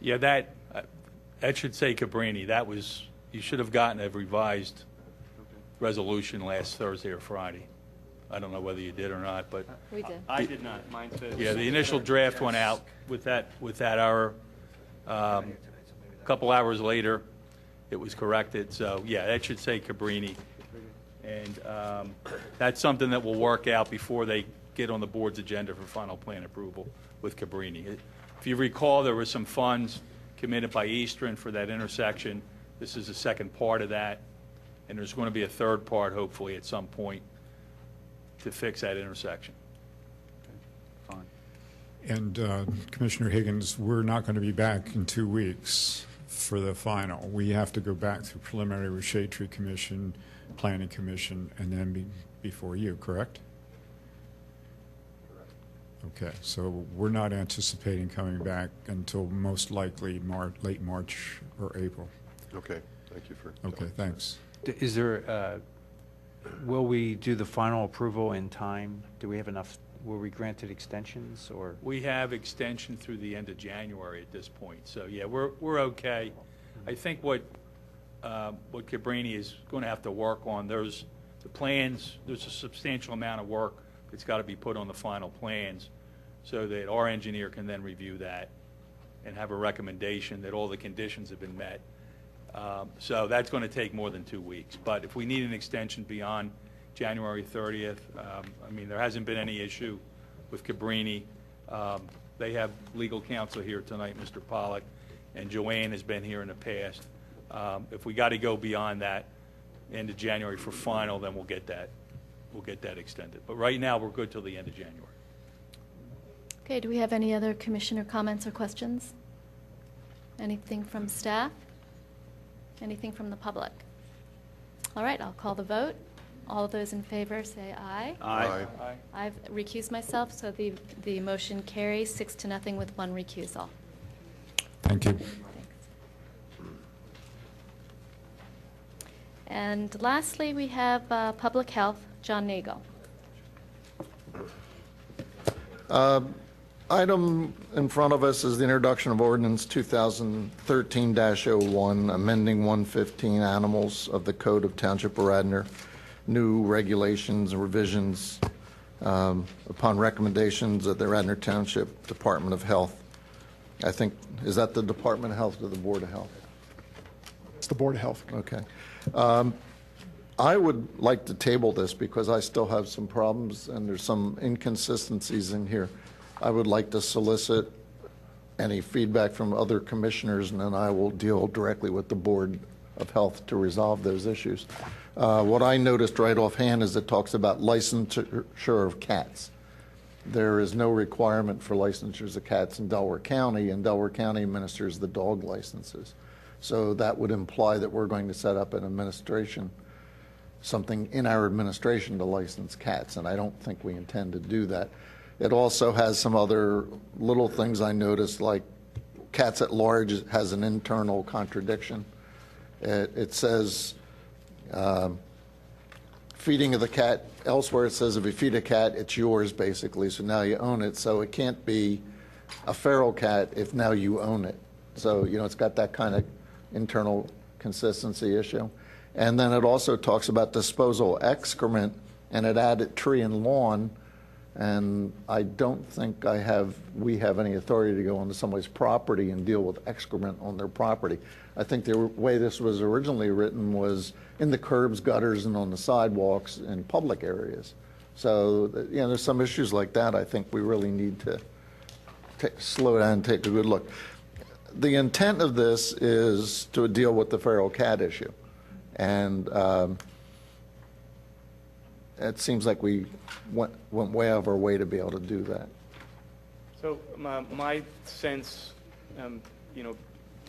Yeah, that should say Cabrini. That was, you should have gotten a revised resolution last Thursday or Friday. I don't know whether you did or not, but We did. I did not. Mine says. yeah, the initial draft went out with that hour. A couple hours later, it was corrected. So yeah, that should say Cabrini. And that's something that will work out before they get on the board's agenda for final plan approval with Cabrini. If you recall, there were some funds committed by Eastern for that intersection. This is the second part of that, and there's going to be a third part, hopefully, at some point to fix that intersection. Fine. And Commissioner Higgins, we're not going to be back in 2 weeks for the final. We have to go back through preliminary with Shade Tree Commission, Planning Commission, and then before you, correct? Okay, so we're not anticipating coming back until most likely late March or April. Okay, thank you for. Okay, thanks. Is there, will we do the final approval in time? Do we have enough, were we granted extensions or? We have extension through the end of January at this point. So yeah, we're okay. I think what Cabrini is going to have to work on, there's the plans, there's a substantial amount of work that's got to be put on the final plans so that our engineer can then review that and have a recommendation that all the conditions have been met. So that's going to take more than 2 weeks. But if we need an extension beyond January 30th, I mean, there hasn't been any issue with Cabrini. They have legal counsel here tonight, Mr. Pollack, and Joanne has been here in the past. If we got to go beyond that, end of January for final, then we'll get that extended. But right now, we're good till the end of January. Okay, do we have any other commissioner comments or questions? Anything from staff? Anything from the public? All right, I'll call the vote. All those in favor say aye. Aye. I've recused myself, so the motion carries 6-0 with 1 recusal. Thank you. Thanks. And lastly, we have Public Health, John Nagle. Item in front of us is the introduction of ordinance 2013-01, amending 115 animals of the Code of Township of Radnor, new regulations and revisions upon recommendations of the Radnor Township Department of Health. I think, is that the Department of Health or the Board of Health? It's the Board of Health. Okay. I would like to table this because I still have some problems and there's some inconsistencies in here. I would like to solicit any feedback from other commissioners, and then I will deal directly with the Board of Health to resolve those issues. What I noticed right offhand is it talks about licensure of cats. There is no requirement for licensures of cats in Delaware County, and Delaware County administers the dog licenses. So that would imply that we're going to set up an administration, something in our administration to license cats, and I don't think we intend to do that. It also has some other little things I noticed, like cats at large has an internal contradiction. It says feeding of the cat. Elsewhere it says if you feed a cat, it's yours, basically, so now you own it. So it can't be a feral cat if now you own it. So, you know, it's got that kind of internal consistency issue. And then it also talks about disposal excrement, and it added tree and lawn. And I don't think we have any authority to go onto somebody's property and deal with excrement on their property. I think the way this was originally written was in the curbs, gutters, and on the sidewalks in public areas. So, you know, there's some issues like that I think we really need to slow down and take a good look. The intent of this is to deal with the feral cat issue. And it seems like we went way out of our way to be able to do that. So my sense, you know,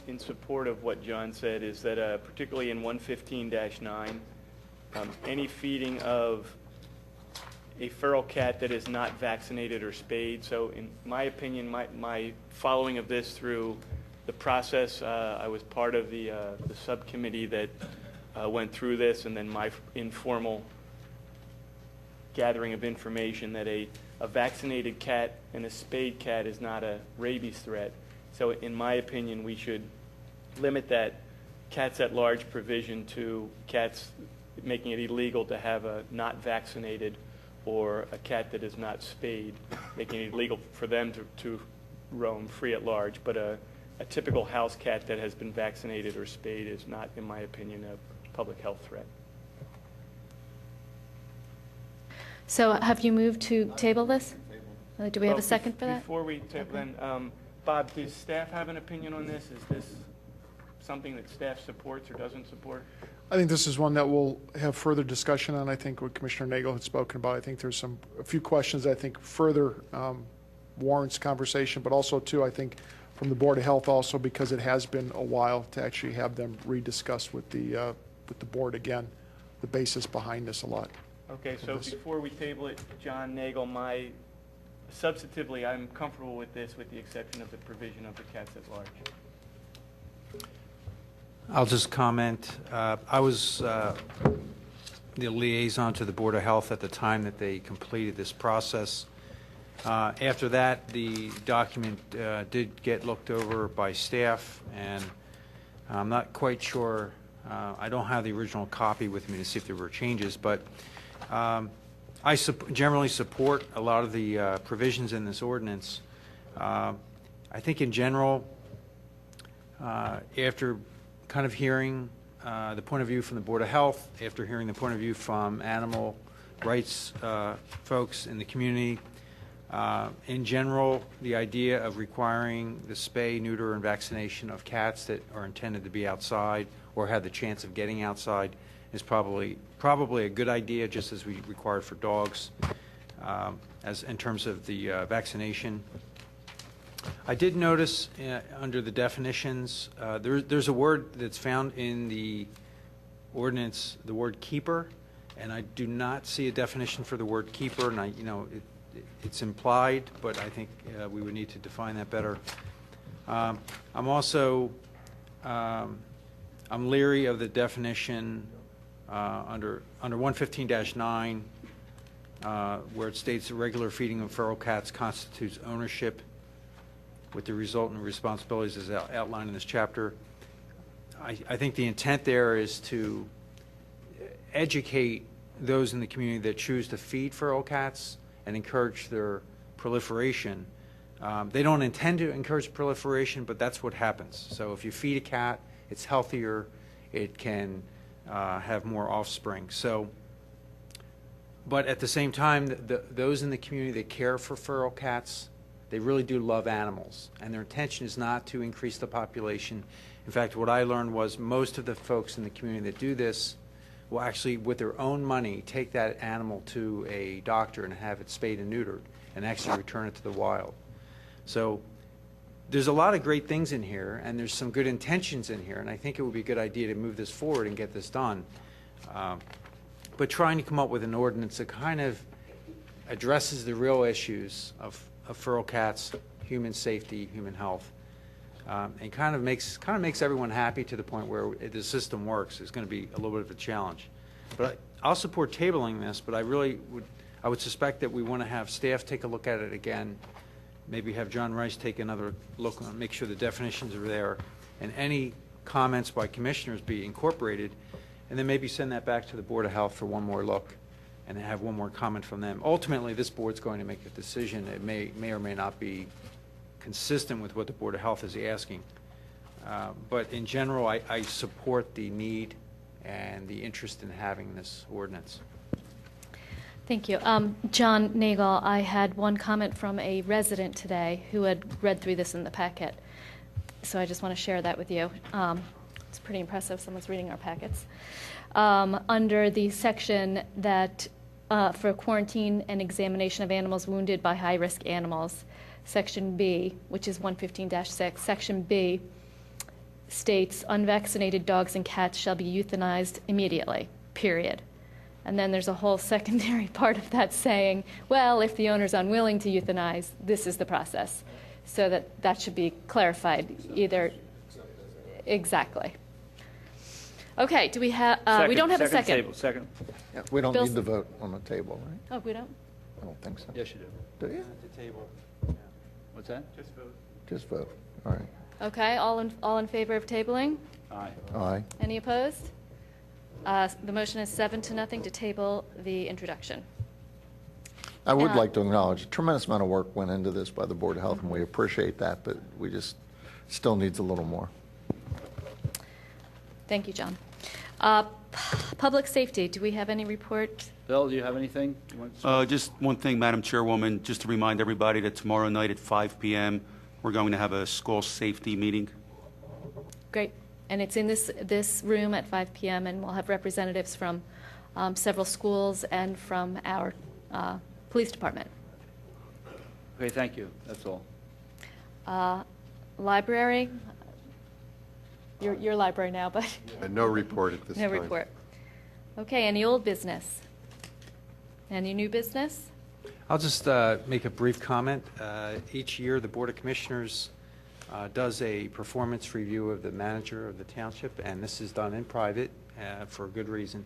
in support of what John said is that particularly in 115-9, any feeding of a feral cat that is not vaccinated or spayed. So in my opinion, my following of this through the process, I was part of the subcommittee that went through this, and then my informal gathering of information that a vaccinated cat and a spayed cat is not a rabies threat. So in my opinion, we should limit that cats at large provision to cats, making it illegal to have a not vaccinated or a cat that is not spayed, making it illegal for them to roam free at large. But a typical house cat that has been vaccinated or spayed is not, in my opinion, a public health threat. So have you moved to table this? Do we have a second for that? Before we table, then, Bob, does staff have an opinion on this? Is this something that staff supports or doesn't support? I think this is one that we'll have further discussion on. I think what Commissioner Nagle had spoken about, I think there's a few questions that I think further warrants conversation, but also too, I think from the Board of Health also, because it has been a while, to actually have them rediscuss with the board again, the basis behind this a lot. Okay, so before we table it, John Nagle, substantively, I'm comfortable with this with the exception of the provision of the cats at large. I'll just comment. I was the liaison to the Board of Health at the time that they completed this process. After that, the document did get looked over by staff, and I'm not quite sure. I don't have the original copy with me to see if there were changes, but I generally support a lot of the provisions in this ordinance. I think in general, after kind of hearing the point of view from the Board of Health, after hearing the point of view from animal rights folks in the community, in general, the idea of requiring the spay, neuter, and vaccination of cats that are intended to be outside or have the chance of getting outside is probably a good idea, just as we required for dogs, as in terms of the vaccination. I did notice under the definitions, there's a word that's found in the ordinance, the word keeper, and I do not see a definition for the word keeper, and it's implied, but I think we would need to define that better. I'm also I'm leery of the definition under 115-9, where it states that regular feeding of feral cats constitutes ownership with the resultant responsibilities as outlined in this chapter. I think the intent there is to educate those in the community that choose to feed feral cats and encourage their proliferation. They don't intend to encourage proliferation, but that's what happens. So if you feed a cat, it's healthier, it can have more offspring. So, but at the same time, those in the community that care for feral cats, they really do love animals, and their intention is not to increase the population. In fact, what I learned was most of the folks in the community that do this will actually, with their own money, take that animal to a doctor and have it spayed and neutered and actually return it to the wild. So there's a lot of great things in here, and there's some good intentions in here, and I think it would be a good idea to move this forward and get this done. But trying to come up with an ordinance that kind of addresses the real issues of feral cats, human safety, human health, and kind of makes everyone happy to the point where the system works is going to be a little bit of a challenge. But I'll support tabling this, but I would suspect that we want to have staff take a look at it again, maybe have John Rice take another look and make sure the definitions are there, and any comments by commissioners be incorporated, and then maybe send that back to the Board of Health for one more look and have one more comment from them. Ultimately, this board's going to make a decision. It may or may not be consistent with what the Board of Health is asking. But in general, I support the need and the interest in having this ordinance. Thank you. John Nagle, I had one comment from a resident today who had read through this in the packet. So I just want to share that with you. It's pretty impressive. Someone's reading our packets. Under the section that for quarantine and examination of animals wounded by high-risk animals, Section B, which is 115-6, Section B states unvaccinated dogs and cats shall be euthanized immediately, period. And then there's a whole secondary part of that saying, well, if the owner's unwilling to euthanize, this is the process. So that should be clarified either. Exactly. Okay, do we have, we don't have a second. Second. Yeah, we don't Bill's- need to vote on the table, right? Oh, we don't? I don't think so. Yes, you do. Do you? At the table. What's that? Just vote. Just vote. All right. Okay, all in favor of tabling? Aye. Aye. Any opposed? The motion is 7-0 to table the introduction. I would Yeah. like to acknowledge a tremendous amount of work went into this by the Board of Health, and we appreciate that, but we just still needs a little more. Thank you, John. Public safety, do we have any report? Bill, do you have anything? You want to- Just one thing, Madam Chairwoman, just to remind everybody that tomorrow night at 5 p.m., we're going to have a school safety meeting. Great. And it's in this room at 5 p.m., and we'll have representatives from several schools and from our police department. Okay, thank you. That's all. Library, your library now, but No report at this no time. report. Okay, any old business? Any new business? I'll just make a brief comment. Each year, the Board of Commissioners does a performance review of the manager of the township, and this is done in private for a good reason.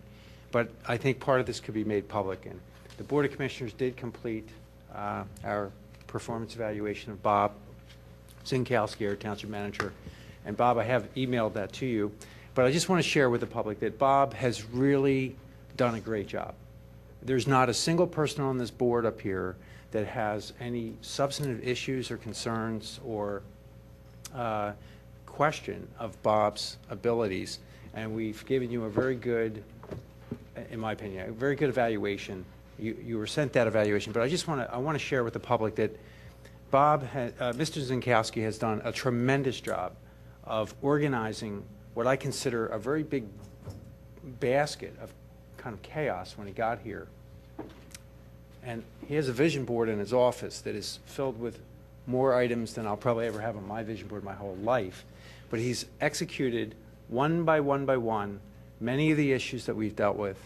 But I think part of this could be made public. And the Board of Commissioners did complete our performance evaluation of Bob Zienkowski, our township manager. And Bob, I have emailed that to you. But I just want to share with the public that Bob has really done a great job. There's not a single person on this board up here that has any substantive issues or concerns or question of Bob's abilities. And we've given you a very good, in my opinion, a very good evaluation. You were sent that evaluation, but I want to share with the public that Mr. Zienkowski has done a tremendous job of organizing what I consider a very big basket of kind of chaos when he got here. And he has a vision board in his office that is filled with more items than I'll probably ever have on my vision board my whole life. But he's executed one by one many of the issues that we've dealt with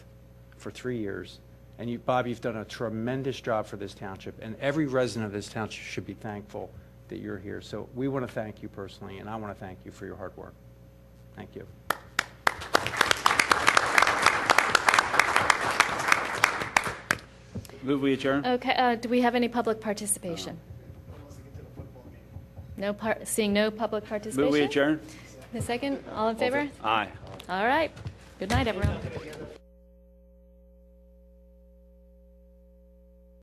for 3 years. And you, Bob, you've done a tremendous job for this township, and every resident of this township should be thankful that you're here. So we want to thank you personally, and I want to thank you for your hard work. Thank you. Move we adjourn? Okay, do we have any public participation? Seeing no public participation? Move we adjourn? A second, all in favor? Aye. All right. Good night, everyone.